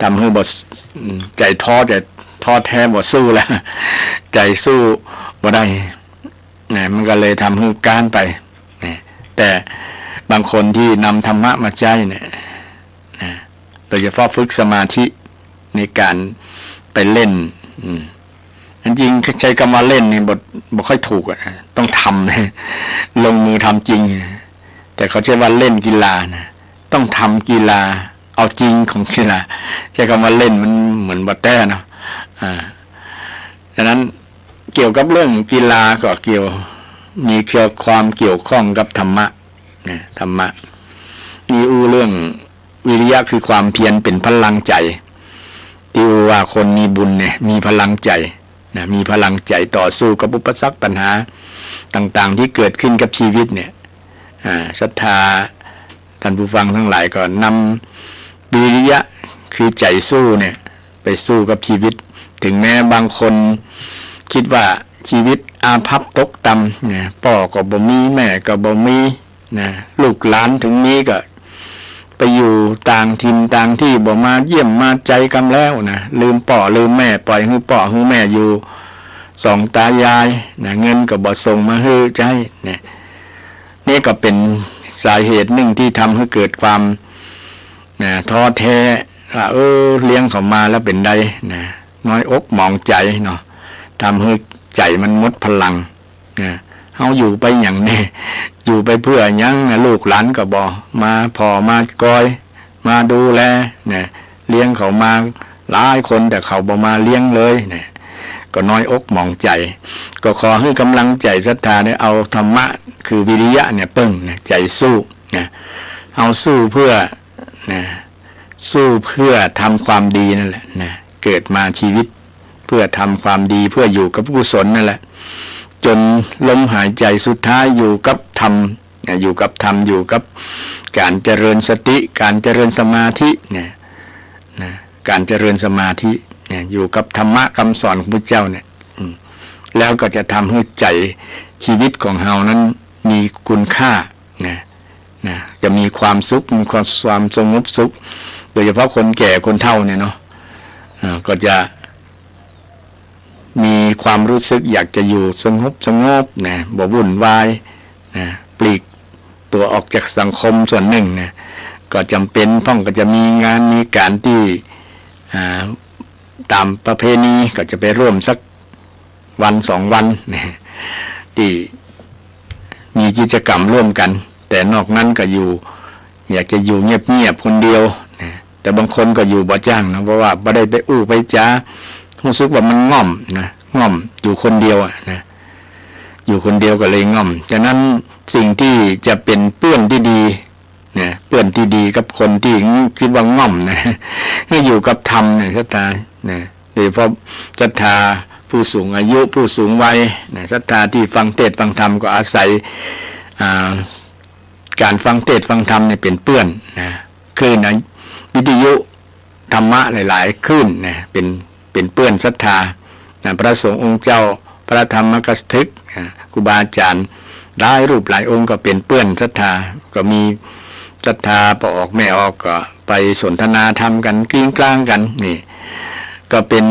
ทำให้บ่ใจท้อแท้บ่สู้แล้วใจสู้บ่ได้นะมันก็เลยทำให้การไปนะแต่บางคนที่นำธรรมะมาใช้เนี่ยนะโดยเฉพาะฝึกสมาธิในการไปเล่นจริงๆใช้คำว่าเล่นนี่บ่ค่อยถูกต้องทำลงมือทำจริงแต่เขาใช้ว่าเล่นกีฬานะต้องทำกีฬาเอาจริงของกีฬาใช้คำว่าเล่นมันเหมือนบ่แต้เนาะดังนั้นเกี่ยวกับเรื่องกีฬาก็มีความเกี่ยวข้องกับธรรมะนะธรรมะมีเรื่องวิริยะคือความเพียรเป็นพลังใจที่ว่าคนมีบุญเนี่ยมีพลังใจนะมีพลังใจต่อสู้กับอุปสรรคปัญหาต่างๆที่เกิดขึ้นกับชีวิตเนี่ยศรัทธาท่านผู้ฟังทั้งหลายก็นำวิริยะคือใจสู้เนี่ยไปสู้กับชีวิตถึงแม้บางคนคิดว่าชีวิตอาภัพตกต่ำเนี่ยพ่อก็บ่มีแม่ก็บ่มีนะลูกหลานถึงนี้ก็ไปอยู่ต่างถิ่นต่างที่บ่มาเยี่ยมมาใจกันแล้วนะลืมพ่อลืมแม่ปล่อยให้พ่อให้แม่อยู่สองตายายนะเงินก็บ่ส่งมาให้ใจเนี่ยนี่ก็เป็นสาเหตุหนึ่งที่ทำให้เกิดความท้อแท้ว่าเลี้ยงเขามาแล้วเป็นไดนะน้อยอกมองใจเนาะทำให้ใจมันหมดพลังเฮาอยู่ไปอย่างนี้อยู่ไปเพื่อยังลูกหลานก็บ่มาพ่อมาคอยมาดูแลเนี่ยเลี้ยงเขามาหลายคนแต่เขาบ่มาเลี้ยงเลยเนี่ยก็น้อยอกมองใจก็ขอให้กำลังใจศรัทธาเนี่ยเอาธรรมะคือวิริยะเนี่ยเนี่ยใจสู้เนี่ยเอาสู้เพื่อสู้เพื่อทำความดีนั่นแหละนะเกิดมาชีวิตเพื่อทำความดีเพื่ออยู่กับกุศลนั่นแหละจนลมหายใจสุดท้ายอยู่กับธรรมอยู่กับธรรมอยู่กับการเจริญสติการเจริญสมาธิเนี่ยการเจริญสมาธิเนี่ยอยู่กับธรรมะคำสอนของพระเจ้าเนี่ยแล้วก็จะทำให้ใจชีวิตของเรานั้นมีคุณค่าจะมีความสุขมีความสงบสุขโดยเฉพาะคนแก่คนเฒ่าเนี่ยเนาะก็จะมีความรู้สึกอยากจะอยู่สงบนะบ่วุ่นวายนะปลีกตัวออกจากสังคมส่วนหนึ่งนะก็จำเป็นต้องก็จะมีงานมีการที่ตามประเพณีก็จะไปร่วมสักวัน2 วันนะที่มีกิจกรรมร่วมกันแต่นอกนั้นก็อยากจะอยู่เงียบๆคนเดียวนะแต่บางคนก็อยู่บ่จ้างนะเพราะว่าบ่ได้ไปไปจ้ารู้สึกว่ามันง่อมอยู่คนเดียวนะอยู่คนเดียวก็เลยง่อมฉะนั้นสิ่งที่จะเป็นเพื่อนที่ดีนะเพื่อนที่ดีกับคนที่คิดว่าง่อมนะให้อยู่กับธรรมเนี่ยศรัทธานะโดยเฉพาะศรัทธาผู้สูงอายุผู้สูงวัยนะศรัทธาที่ฟังเทศน์ฟังธรรมก็อาศัยการฟังเทศน์ฟังธรรมเนี่ยเป็นเพื่อนนะคลื่นวิทยุธรรมะหลายๆคลื่นนะเป็นเพื่อนศรัทธาพระสงฆ์องค์เจ้าพระธรรมกัสทึกครูบาอาจารย์หลายรูปหลายองค์ก็เป็นเพื่อนศรัทธาก็มีศรัทธาพอออกแม่ออกก็ไปสนทนาธรรมกันกลิ้งกลางกันนี่ก็เป็น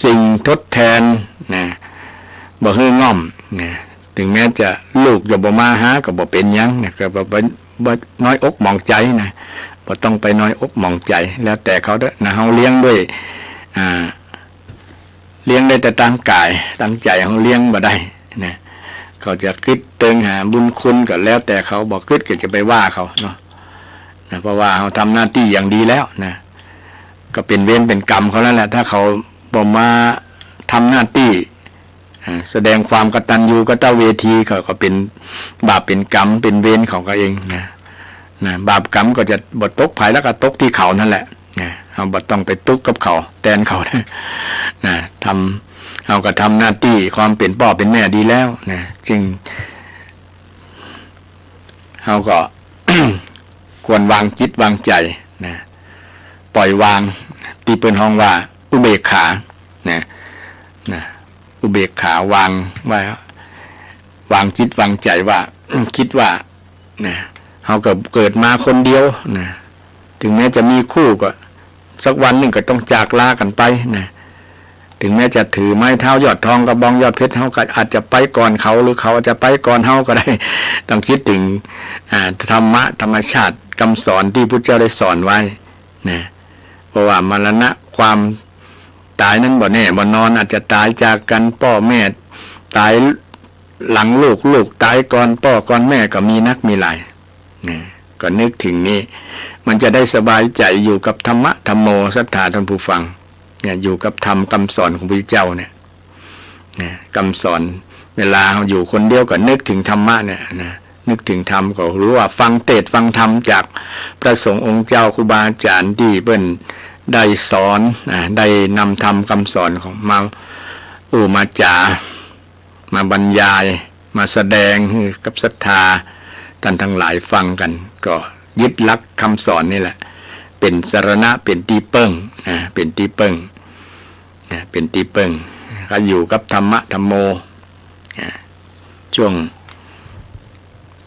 สิ่งทดแทนนะบ่ให้ง่อมนะถึงแม้จะลูกจะบ่มาหาก็บ่เป็นหยังนะก็บ่น้อยอกมองใจนะบ่ต้องไปน้อยอกมองใจแล้วแต่เขาเด้อนะเฮาเลี้ยงด้วยเลี้ยงได้แต่ตั้งกายตั้งใจเขาเลี้ยงบ่ได้นะเขาจะคิดเติงหาบุญคุณก็แล้วแต่เขาบอกคิดก็จะไปว่าเขาเนาะนะเพราะว่าเขาทำหน้าที่อย่างดีแล้วนะก็เป็นเวรเป็นกรรมเขาแล้วแหละถ้าเขาบ่มาท ำหน้าที่แสดงความกตัญญูกตเวทีเขาก็เป็นบาปเป็นกรรมเป็นเวรของเขาเองนะบาปกรรมก็จะบดตกภายแล้วก็ตกที่เขานั่นแหละนะเราบดต้องไปตุกกับเขาแทนเขานะเราก็ทำหน้าที่ความเป็นพ่อเป็นแม่ดีแล้วนะจึงเราก็ ควรวางจิตวางใจนะปล่อยวางที่เป็นห้องว่าอุเบกขานะอุเบกขาวางไว้วางจิตวางใจว่า คิดว่านะเราก็เกิดมาคนเดียวนะถึงแม้จะมีคู่ก็สักวันหนึ่งก็ต้องจากลากันไปนะถึงแม้จะถือไม้เท้ายอดทองกระบองยอดเพชรเขาก็อาจจะไปก่อนเขาหรือเขาอาจจะไปก่อนเขาก็ได้ ต้องคิดถึงธรรมะธรรมชาติคำสอนที่พุทธเจ้าได้สอนไว้นะเพราะว่ามรณะความตายนั้นบ่แน่บ่นอนอาจจะตายจากกันพ่อแม่ตายหลังลูกตายก่อนพ่อก่อนแม่ก็มีนักมีหลายนะก็นึกถึงนี้มันจะได้สบายใจอยู่กับธรรมะธรรมโมศรัทธาท่านผู้ฟังเนี่ยอยู่กับธรรมคำสอนของพระเจ้าเนี่ยคำสอนเวลาเราอยู่คนเดียวก็นึกถึงธรรมะเนี่ยนะนึกถึงธรรมก็รู้ว่าฟังเทศน์ฟังธรรมจากพระสงฆ์องค์เจ้าครูบาอาจารย์ที่เพิ่นได้สอนได้นำธรรมคำสอนของมาจามาบรรยายมาแสดงกับศรัทธาท่านทั้งหลายฟังกันก็ยึดหลักคำสอนนี่แหละเป็นสรณะเป็นที่เปิ้งเป็นที่เปิ้งเป็นที่เปิ้งก็อยู่กับธรรมะธรรมโมช่วง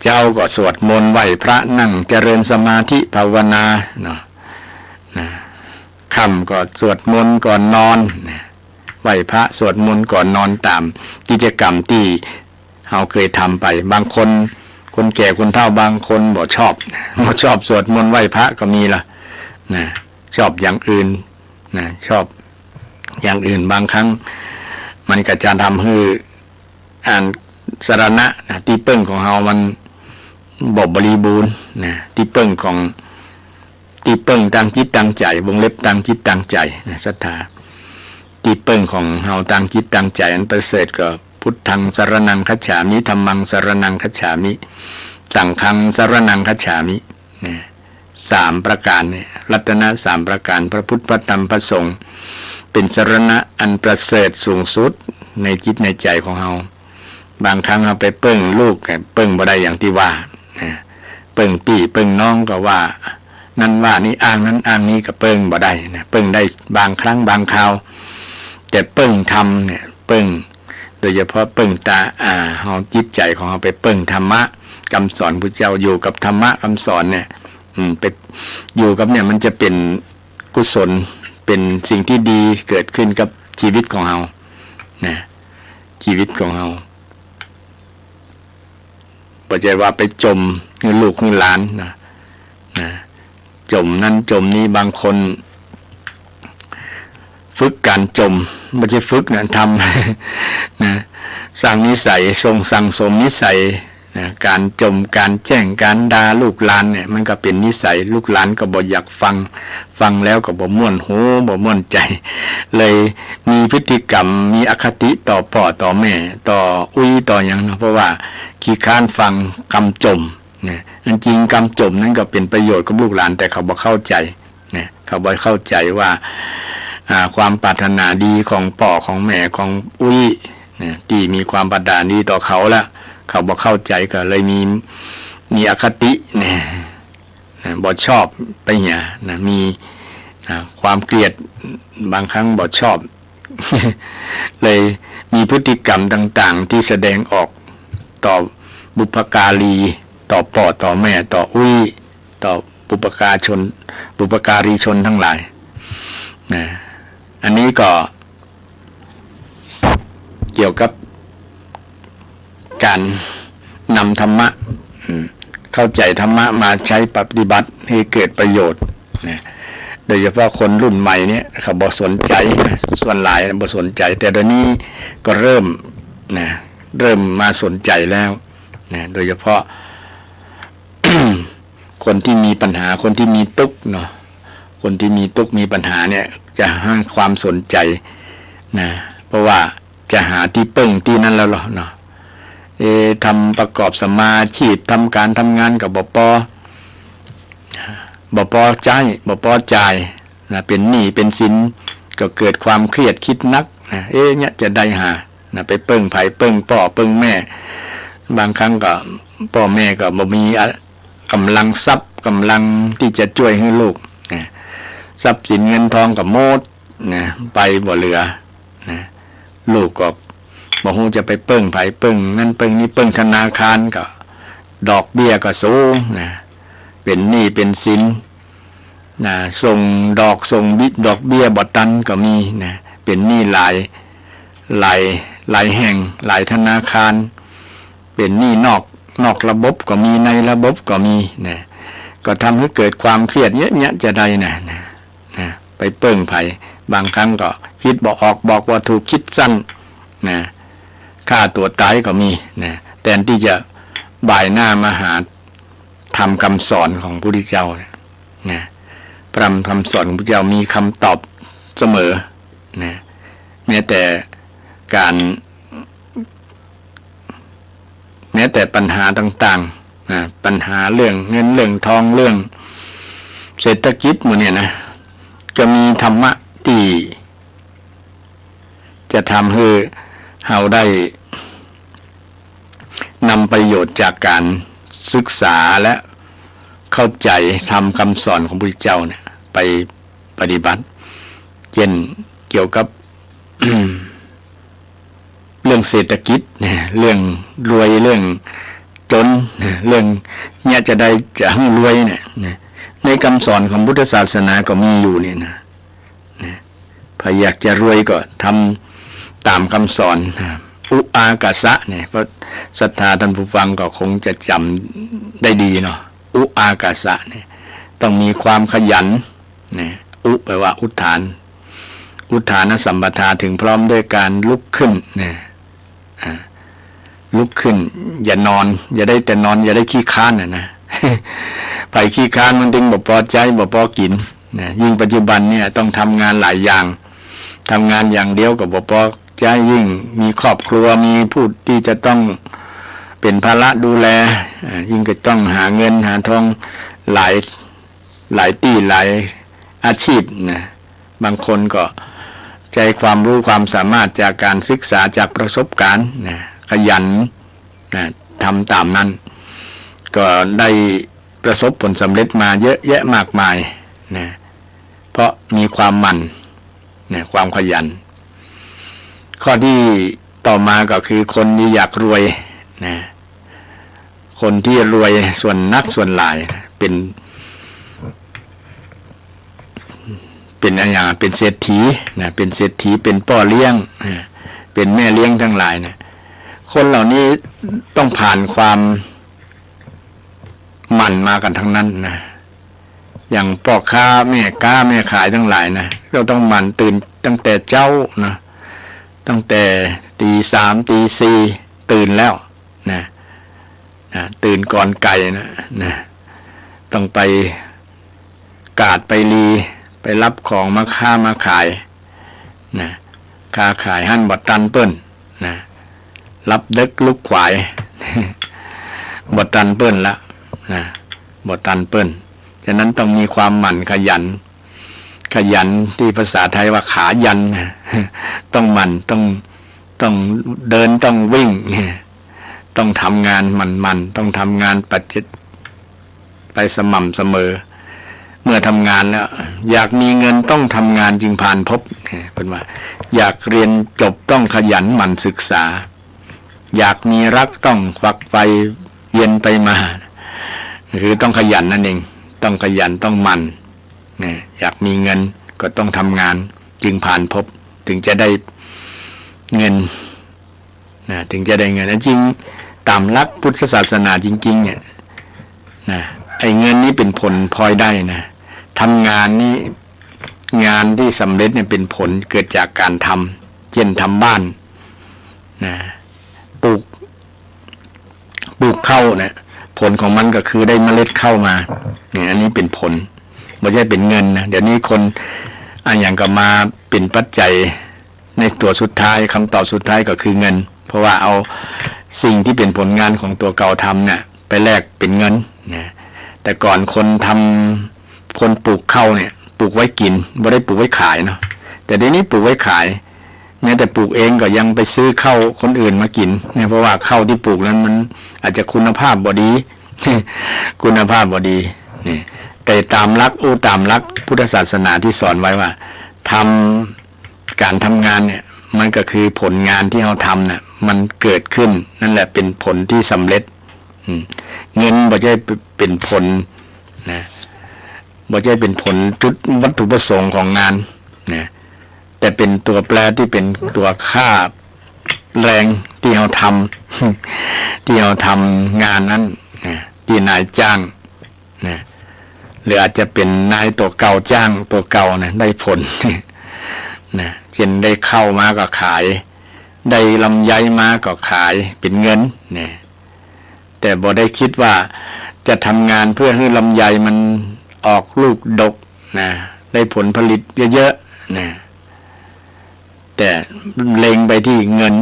เจ้าก็สวดมนต์ไหว้พระนั่งเจริญสมาธิภาวนาเนาะค่ำก็สวดมนต์ก่อนนอนไหว้พระสวดมนต์ก่อนนอนตามกิจกรรมที่เราเคยทำไปบางคนแก่คนเฒ่าบางคนบ่ชอบสวดมนต์ไหว้พระก็มีล่ะชอบอย่างอื่นชอบอย่างอื่นบางครั้งมันก็จะทำให้สรณะที่เปิ้งของเรามันบริบูรณ์ที่เปิ้งของที่เปิ้งตั้งจิตตั้งใจวงเล็บตั้งจิตตั้งใจศรัทธาที่เปิ้งของเราตั้งจิตตั้งใจอันประเสริฐก็พุทธังสรณังคัจฉามิธัมมังสรณังคัจฉามิสังฆังสรณังคัจฉามิสามประการเนี่ยรัตนะ3ประการพระพุทธพระธรรมพระสงฆ์เป็นสรณะอันประเสริฐสูงสุดในจิตในใจของเราบางครั้งเราไปเปิ้งลูกเปิ้งบ่ได้อย่างที่ว่าเปิ้งพี่เปิ้งน้องก็ว่านั่นว่านี่อ้างนั้นอ้างนี้ก็เปิ้งบ่ได้เปิ้งได้บางครั้งบางคราวแต่เปิ้งทำเนี่ยเปิ้งโดยเฉพาะเปิ้งตาเฮาจิตใจของเราไปเปิ้งธรรมะคำสอนพุทธเจ้าอยู่กับธรรมะคำสอนเนี่ยไปอยู่กับเนี่ยมันจะเป็นกุศลเป็นสิ่งที่ดีเกิดขึ้นกับชีวิตของเราชีวิตของเราปัจจัยว่าไปจมเงินลูกเงินหลานจมนั้นจมนี้บางคนฝึกการจมไม่ใช่ฝึกทำสร้างนิสัยสั่งสมนิสัยการจมการแจ้งการด่าลูกหลานเนี่ยมันก็เป็นนิสัยลูกหลานก็บ่อยากฟังแล้วก็บ่ม่วนหูบ่ม่วนใจเลยมีพฤติกรรมมีอคติต่อพ่อต่อแม่ต่อต่ออย่างเพราะว่าขี้ค้านฟังคำจมจริงคำจมนั้นก็เป็นประโยชน์กับลูกหลานแต่เขาบ่เข้าใจเขาบ่เข้าใจว่าความปรารถนาดีของพ่อของแม่ของที่มีความปรารถนาดีต่อเขาแล้วเขาบ่เข้าใจก็เลยมีอคติบ่ชอบไปเนี่ยมีความเกลียดบางครั้งบ่ชอบ เลยมีพฤติกรรมต่างๆที่แสดงออกต่อบุพการีต่อพ่อต่อแม่ต่อต่อบุพการีชนทั้งหลายอันนี้ก็เกี่ยวกับการนำธรรมะเข้าใจธรรมะมาใช้ปฏิบัติให้เกิดประโยชน์โดยเฉพาะคนรุ่นใหม่เนี่ยเขาบ่สนใจส่วนหลายบ่สนใจแต่เดี๋ยวนี้ก็เริ่มมาสนใจแล้วโดยเฉพาะ คนที่มีปัญหาคนที่มีทุกข์เนาะคนที่มีทุกข์มีปัญหาเนี่ยจะให้ความสนใจ เพราะว่าจะหาที่ปึ้งที่นั่นแล้วเนาะทำประกอบสมาชีพทำการทำงานกับบปจ่ายนะเป็นหนี้เป็นสินก็เกิดความเครียดคิดนักนะเนี่ยจะได้หานะไปเปิ้งไผ่เปิ้งพ่อเปิ้งแม่บางครั้งก็พ่อแม่ก็บ่มีกำลังทรัพย์กำลังที่จะช่วยให้ลูกนะทรัพย์สินเงินทองก็หมดนะไปบ่เหลือนะลูกก็บ่ฮู้จะไปเปิ้งไผ่เปิ้งนั่นเปิ้งนี่เปิ้งธนาคารก็ดอกเบี้ยก็สูงนะเป็นหนี้เป็นสินนะส่งดอกเบี้ยบ่ตันก็มีนะเป็นหนี้หลายแห่งหลายธนาคารเป็นหนี้นอกระบบก็มีในระบบก็มีนะก็ทำให้เกิดความเครียดเยอะแยะจะได้นะไปเปิ้งไผ่บางครั้งก็คิดบ่ออกบอกว่าถูกคิดสั้นนะฆ่าตัวตายก็มีนะแทนที่จะบ่ายหน้ามาหาทำคำสอนของพระพุทธเจ้านะพระคำสอนของพระพุทธเจ้ามีคำตอบเสมอนะแม้แต่ปัญหาต่างๆนะปัญหาเรื่องเงินเรื่องทองเรื่องเศรษฐกิจหมดเนี่ยนะจะมีธรรมะที่จะทำให้เราได้นำประโยชน์จากการศึกษาและเข้าใจทำคำสอนของพระพุทธเจ้าเนี่ยไปปฏิบัติเช่นเกี่ยวกับ เรื่องเศรษฐกิจเรื่องรวยเรื่องจนเรื่องเนี่ยจะได้จะให้รวยเนี่ยในคำสอนของพุทธศาสนาก็มีอยู่เนี่ยนะพออยากจะรวยก็ทำตามคำสอนอุอากาสะเนี่ยเพราะศรัทธาท่านผู้ฟังก็คงจะจำได้ดีเนาะอุอากาสะเนี่ยต้องมีความขยันเนี่ยอุแปลว่าอุทานสัมปทาถึงพร้อมด้วยการลุกขึ้นเนี่ยลุกขึ้นอย่านอนอย่าได้แต่นอนอย่าได้ขี้ค้านนะไปขี้ค้านมันถึงบ่พอใจบ่พอกินนะยิ่งปัจจุบันเนี่ยต้องทำงานหลายอย่างทำงานอย่างเดียวกับบ่พอใจยิ่งมีครอบครัวมีผู้ที่จะต้องเป็นภาระดูแลยิ่งก็ต้องหาเงินหาทองหลายที่หลายอาชีพนะบางคนก็ใจความรู้ความสามารถจากการศึกษาจากประสบการณ์นะขยันนะทำตามนั้นก็ได้ประสบผลสำเร็จมาเยอะแยะมากมายนะเพราะมีความหมั่นนะความขยันข้อที่ต่อมาก็คือคนที่อยากรวยนะคนที่รวยส่วนนักส่วนหลายเป็นอะไรเป็นเศรษฐีนะเป็นเศรษฐีเป็นพ่อเลี้ยงเป็นแม่เลี้ยงทั้งหลายนะคนเหล่านี้ต้องผ่านความหมั่นมากันทั้งนั้นนะอย่างพ่อค้าแม่ค้าแม่ขายทั้งหลายนะเราต้องหมั่นตื่นตั้งแต่เจ้านะตั้งแต่ตีสามตีสี่ตื่นแล้วนะตื่นก่อนไก่นะต้องไปกาดไปลีไปรับของมาค้ามาขายนะค้าขายหั่นบดตันเปิ้นนะรับเด็กลุกขวายบดตันเปิ้นละนะบดตันเปิ้นฉะนั้นต้องมีความหมั่นขยันที่ภาษาไทยว่าขายันต้องหมั่นต้องเดินต้องวิ่งต้องทำงานมันต้องทำงานปัจจิตไปสม่ำเสมอเมื่อทำงานแล้วอยากมีเงินต้องทำงานจึงผ่านพบเป็นว่าอยากเรียนจบต้องขยันหมั่นศึกษาอยากมีรักต้องควักไฟเวียนไปมาคือต้องขยันนั่นเองต้องขยันต้องหมั่นอยากมีเงินก็ต้องทำงานจึงผ่านพบถึงจะได้เงินถึงจะได้เงินจริงตามหลักพุทธศาสนาจริงๆเนี่ยไอ้เงินนี้เป็นผลพลอยได้นะทำงานนี้งานที่สำเร็จเนี่ยเป็นผลเกิดจากการทำเช่นทำบ้านปลูกข้าวเนี่ยผลของมันก็คือได้เมล็ดข้าวมาเนี่ยอันนี้เป็นผลไม่ใช่เป็นเงินนะเดี๋ยวนี้คนอย่างก็มาเป็นปัจจัย ในตัวสุดท้ายคำตอบสุดท้ายก็คือเงินเพราะว่าเอาสิ่งที่เป็นผลงานของตัวเก่าทำเนี่ยไปแลกเป็นเงินนะแต่ก่อนคนปลูกข้าวเนี่ยปลูกไว้กินไม่ได้ปลูกไว้ขายเนาะแต่เดี๋ยวนี้ปลูกไว้ขายแม้แต่ปลูกเองก็ยังไปซื้อข้าวคนอื่นมากินเนี่ยเพราะว่าข้าวที่ปลูกนั้นมันอาจจะคุณภาพบ่ดี คุณภาพบ่ดีนี่แต่ตามหลักพุทธศาสนาที่สอนไว้ว่าการทำงานเนี่ยมันก็คือผลงานที่เราทำเนี่ยมันเกิดขึ้นนั่นแหละเป็นผลที่สำเร็จเงินบ่ใช่เป็นผลนะบ่ใช่เป็นผลจุดวัตถุประสงค์ของงานนะแต่เป็นตัวแปรที่เป็นตัวค่าแรงที่เราทำที่เราทำงานนั้นนะที่นายจ้างนะหรืออาจจะเป็นนายตัวเก่าจ้างตัวเก่านะได้ผลนะเช่นได้เข้ามาก็ขายได้ลำไยมาก็ขายเป็นเงินเนี่ยแต่บ่ได้คิดว่าจะทำงานเพื่อให้ลำไยมันออกลูกดกนะได้ผลผลิตเยอะๆนะแต่เล็งไปที่เงิน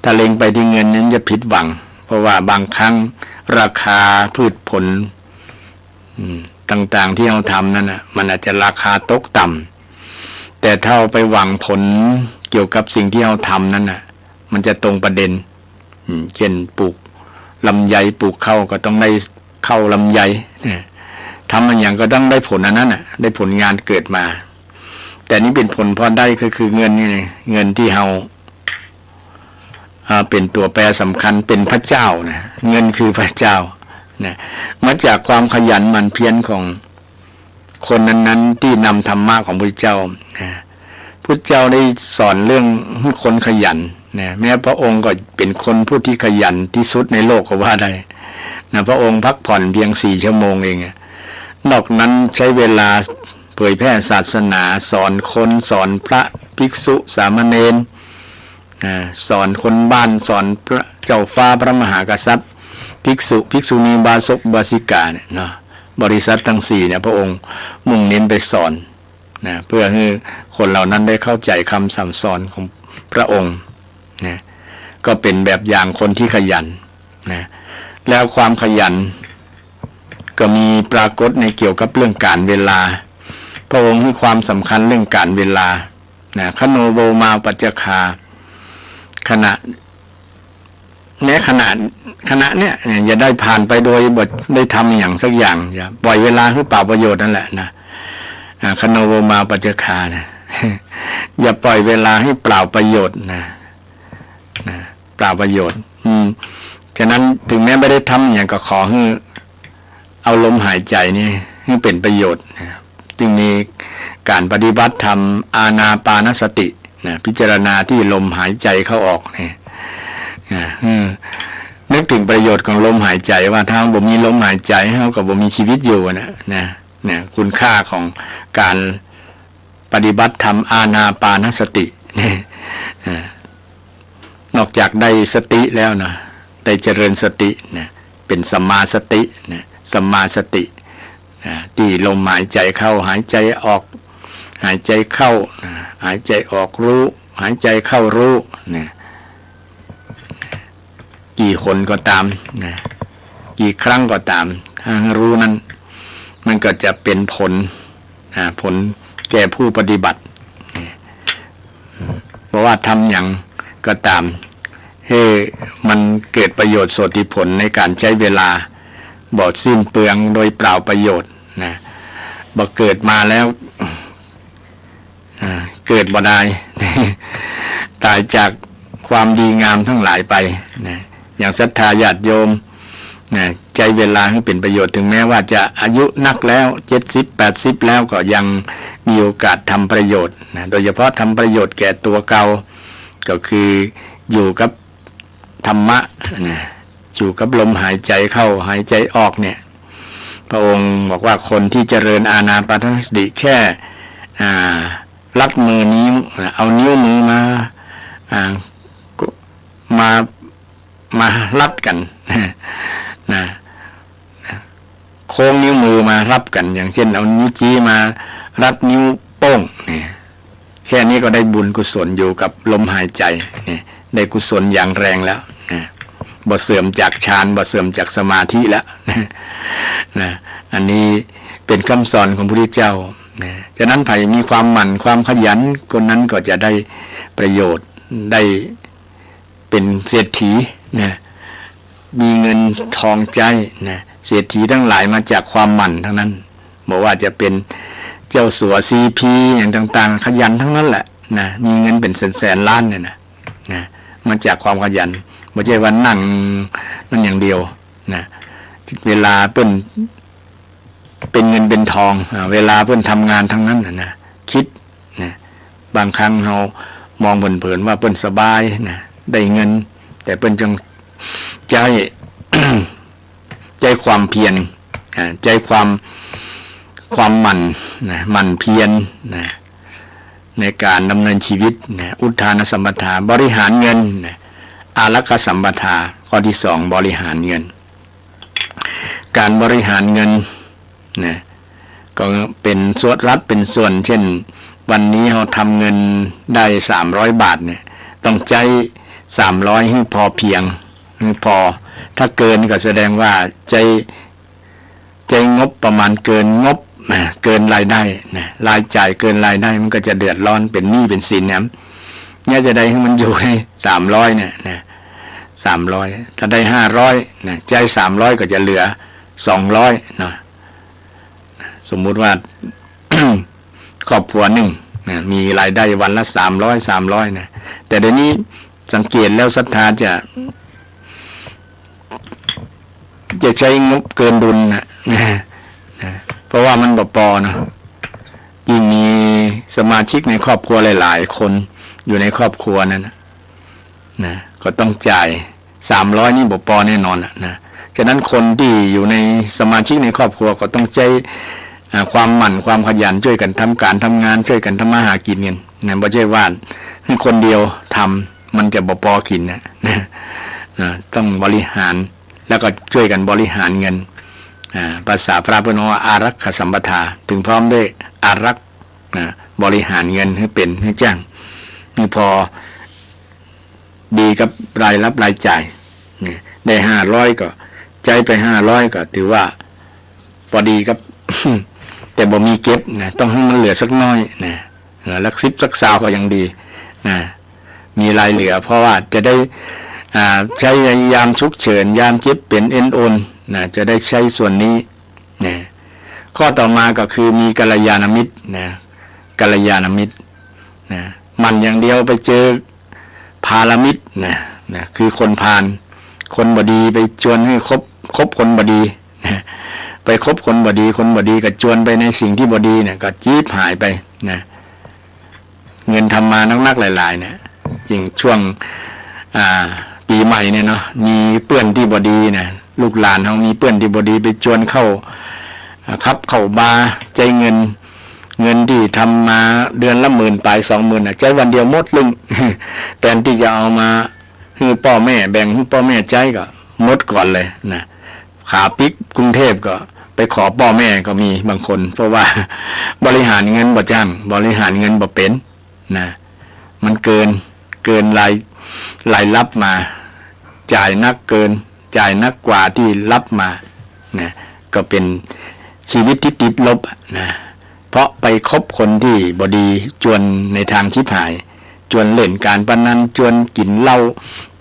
ถ้าเล็งไปที่เงินนั้นจะผิดหวังเพราะว่าบางครั้งราคาพืชผลต่างๆที่เราทำนั่นนะมันอาจจะราคาตกต่ำแต่ถ้าไปหวังผลเกี่ยวกับสิ่งที่เราทำนั่นนะมันจะตรงประเด็นเช่นปลูกลำไยปลูกข้าวก็ต้องได้ข้าวลำไยทำอะไรอย่างก็ต้องได้ผลอันนั้นน่ะได้ผลงานเกิดมาแต่นี้เป็นผลพอได้ก็คือเงินนี่เงินที่เราเป็นตัวแปรสำคัญเป็นพระเจ้านะเงินคือพระเจ้านะมาจากความขยันหมั่นเพียรของคนนั้นๆที่นำธรรมะของพระเจ้านะพระเจ้าได้สอนเรื่องคนขยันนะแม้พระองค์ก็เป็นคนผู้ที่ขยันที่สุดในโลกก็ว่าได้นะพระองค์พักผ่อนเพียง4 ชั่วโมงเองนอกนั้นใช้เวลาเผยแพร่ศาสนาสอนคนสอนพระภิกษุสามเณรสอนคนบ้านสอนพระเจ้าฟ้าพระมหากษัตริย์ภิกษุณีบาศกบาสิกาเนี่ยเนาะบริษัททั้ง4เนี่ยพระองค์มุ่งเน้นไปสอนนะเพื่อให้คนเหล่านั้นได้เข้าใจคำสั่งสอนของพระองค์นะก็เป็นแบบอย่างคนที่ขยันนะแล้วความขยันก็มีปรากฏในเกี่ยวกับเรื่องการเวลาพระองค์ให้ความสำคัญเรื่องการเวลานะคโนโวมาปัจจคาขณะเนี่ยอย่าได้ผ่านไปโดยบทได้ทำอย่างสักอย่างอย่าปล่อยเวลาให้เปล่าประโยชน์นั่นแหละนะคโนโวมาปัจจคานะ อย่าปล่อยเวลาให้เปล่าประโยชน์นะเปล่าประโยชน์ฉะนั้นถึงแม้ไม่ได้ทำอย่างก็ขอให้เอาลมหายใจนี่ให้เป็นประโยชน์นะจึงมีการปฏิบัติธรรมอานาปานสตินะพิจารณาที่ลมหายใจเข้าออกนี่นึกถึงประโยชน์ของลมหายใจว่าถ้าบ่มีลมหายใจเฮาก็บ่มีชีวิตอยู่นะคุณค่าของการปฏิบัติธรรมอานาปานสตินี่นอกจากได้สติแล้วนะได้เจริญสตินะเป็นสัมมาสตินะสัมมาสติที่ลมหายใจเข้าหายใจออกหายใจเข้าหายใจออกรู้หายใจเข้ารู้นะกี่คนก็ตามนะกี่ครั้งก็ตามถ้ารู้นั้นมันก็จะเป็นผลแก่ผู้ปฏิบัติเพราะว่าทำอย่างก็ตามให้มันเกิดประโยชน์โสติผลในการใช้เวลาบ่สิ้นเปลืองโดยเปล่าประโยชน์นะบ่เกิดมาแล้วเกิดบ่ได้ ตายจากความดีงามทั้งหลายไปนะอย่างศรัทธาญาติโยมนะใจเวลาให้เป็นประโยชน์ถึงแม้ว่าจะอายุนักแล้ว70-80แล้วก็ยังมีโอกาสทำประโยชน์นะโดยเฉพาะทำประโยชน์แก่ตัวเก่าก็คืออยู่กับธรรมะนะอยู่กับลมหายใจเข้าหายใจออกเนี่ยพระองค์บอกว่าคนที่เจริญอานาปานสติแค่ลัดมือนิ้วเอานิ้วมือมารัดกันนะโค้งนิ้วมือมารับกันอย่างเช่นเอานิ้วชี้มารัดนิ้วโป้งเนี่ยแข ค่นี้ก็ได้บุญกุศลอยู่กับลมหายใจเนี่ยได้กุศลอย่างแรงแล้วนะบ่เสื่อมจากฌานบ่เสื่อมจากสมาธิแล้วนะอันนี้เป็นคำสอนของพระพุทธเจ้านะฉะนั้นไผ่มีความหมั่นความขยันคนนั้นก็จะได้ประโยชน์ได้เป็นเศรษฐีนะมีเงินทองใจนะเศรษฐีทั้งหลายมาจากความหมั่นทั้งนั้นบอกว่าจะเป็นเจ้าสัวซีพีอย่างต่างๆขยันทั้งนั้นแหละนะมีเงินเป็นแสนล้านเนี่ยนะมาจากความขยันไม่ใช่ว่านั่งนั่นอย่างเดียวนะเวลาเป็นเงินเป็นทองเวลาเพิ่นทำงานทั้งนั้นนะคิดนะบางครั้งเรามองเผินๆว่าเพิ่นสบายนะได้เงินแต่เพิ่นจงใจ ใจความเพียรใจความหมั่นนะหมั่นเพียรนะในการดำเนินชีวิตนะอุทานสัมปทาบริหารเงินนะอารักขสัมปทาข้อที่สองบริหารเงินการบริหารเงินนะก็เป็นส่วนรัฐเป็นส่วนเช่นวันนี้เราทำเงินได้300 บาทเนี่ยต้องใจ300ให้พอเพียงพอถ้าเกินก็แสดงว่าใจงบประมาณเกินงบเกินรายได้นะรายจ่ายเกินรายได้มันก็จะเดือดร้อนเป็นหนี้เป็นสินเนี่ยจะได้ให้มันอยู่ให้300เนี่ยนะ300ถ้าได้500นะใจ300ก็จะเหลือ200เนาะสมมุติว่า ครอบครัวหนึ่งนะมีรายได้วันละ300นะแต่เดี๋ยวนี้สังเกตแล้วศรัทธาจะใช้งบเกินดุลนะเพราะว่ามันบ่พอนะยิ่งมีสมาชิกในครอบครัวหลายๆคนอยู่ในครอบครัวนั้นนะก็ต้องจ่าย300นี่บ่พอแน่นอนนะฉะนั้นคนที่อยู่ในสมาชิกในครอบครัวก็ต้องใช้ความหมั่นความขยันช่วยกันทำการทำงานช่วยกันทำมาหากินกันนะบ่ใช่ว่าให้คนเดียวทำมันจะบ่พอกินนะต้องบริหารแล้วก็ช่วยกันบริหารเงินภาษาพระพุทธว่าอารักขสัมปทาถึงพร้อมด้วยอารักบริหารเงินให้เป็นให้แจ้งนี่พอดีกับรายรับรายจ่ายได้500ก็ใจไป500ก็ถือว่าพอดีครับ แต่บ่มีเก็บนะต้องให้มันเหลือสักน้อยนะเหลือลัก10สัก20ก็ยังดีนะมีรายเหลือเพราะว่าจะได้ใช้ยามฉุกเฉินยามเจ็บเป็นเอ็นโอนนะจะได้ใช้ส่วนนี้นะข้อต่อมาก็คือมีกัลยาณมิตรนะกัลยาณมิตรนะมันอย่างเดียวไปเจอพาลมิตรนะคือคนพาลคนบดีไปชวนให้คบคนบดีนะไปคบคนบดีก็ชวนไปในสิ่งที่บดีเนี่ยก็จี๊บหายไปนะเงินทำมานักๆหลายๆเนี่ยจริงช่วงปีใหม่เนี่ยเนาะมีเปื้อนที่บดีนะลูกหลานเขามีเปื้อนที่บดีไปชวนเข้าบาร์ใจเงินที่ทำมาเดือนละ10,000 ปลาย 20,000ใจวันเดียวหมดลึง แทนที่จะเอามาให้พ่อแม่แบ่งให้พ่อแม่ใจก็หมดก่อนเลยนะขาปิกกรุงเทพก็ไปขอพ่อแม่ก็มีบางคน เพราะว่า บริหารเงินบ่จ้างบริหารเงินบ่เป็นนะมันเกินรายรับมาจ่ายนักเกินจ่ายนักกว่าที่รับมานะก็เป็นชีวิตที่ติดลบนะเพราะไปคบคนที่บดีจวนในทางชิบหายจวนเล่นการพนันจวนกินเหล้า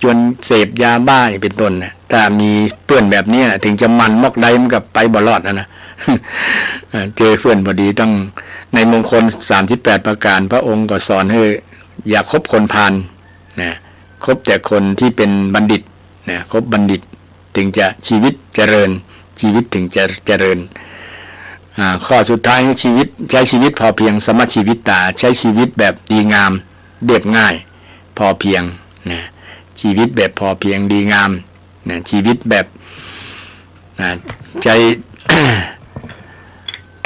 จวนเสพยาบ้าเป็นต้นนะถ้ามีเพื่อนแบบนี้นะถึงจะมันมอกใดมันกับไปบ่รอดนะ เจอเพื่อนบดีต้องในมงคล38ประการพระองค์ก็สอนให้อย่าคบคนพาลนะคบแต่คนที่เป็นบัณฑิตนะคบบัณฑิตถึงจะชีวิตเจริญชีวิตถึงจะเจริญข้อสุดท้ายของชีวิตใช้ชีวิตพอเพียงสมชีวิตตาใช้ชีวิตแบบดีงามเรียบง่ายพอเพียงนะชีวิตแบบพอเพียงดีงามนะชีวิตแบบใช้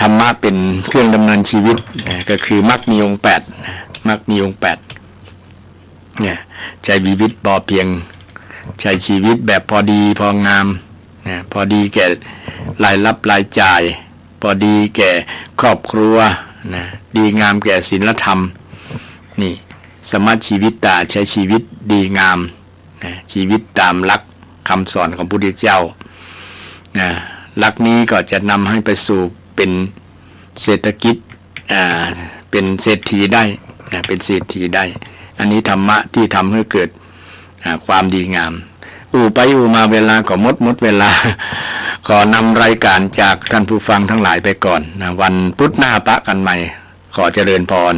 ธรรมะเป็นเครื่องดำเนินชีวิตนะก็คือมรรคมีองค์8นะมรรคมีองค์8เนี่ยใช้ชีวิตพอเพียงใช้ชีวิตแบบพอดีพองามนะพอดีแก่รายรับรายจ่ายพอดีแก่ครอบครัวนะดีงามแก่ศีลธรรม นี่สมัติชีวิตตาใช้ชีวิตดีงามนะชีวิตตามหลักคำสอนของพระพุทธเจ้านะหลักนี้ก็จะนำให้ไปสู่เป็นเศรษฐกิจเป็นเศรษฐีได้นะเป็นเศรษฐีได้ อันนี้ธรรมะที่ทำให้เกิดความดีงามไปมาเวลาก็หมดเวลา ขอนำรายการจากท่านผู้ฟังทั้งหลายไปก่อนนะวันพุธหน้าปะกันใหม่ขอเจริญพร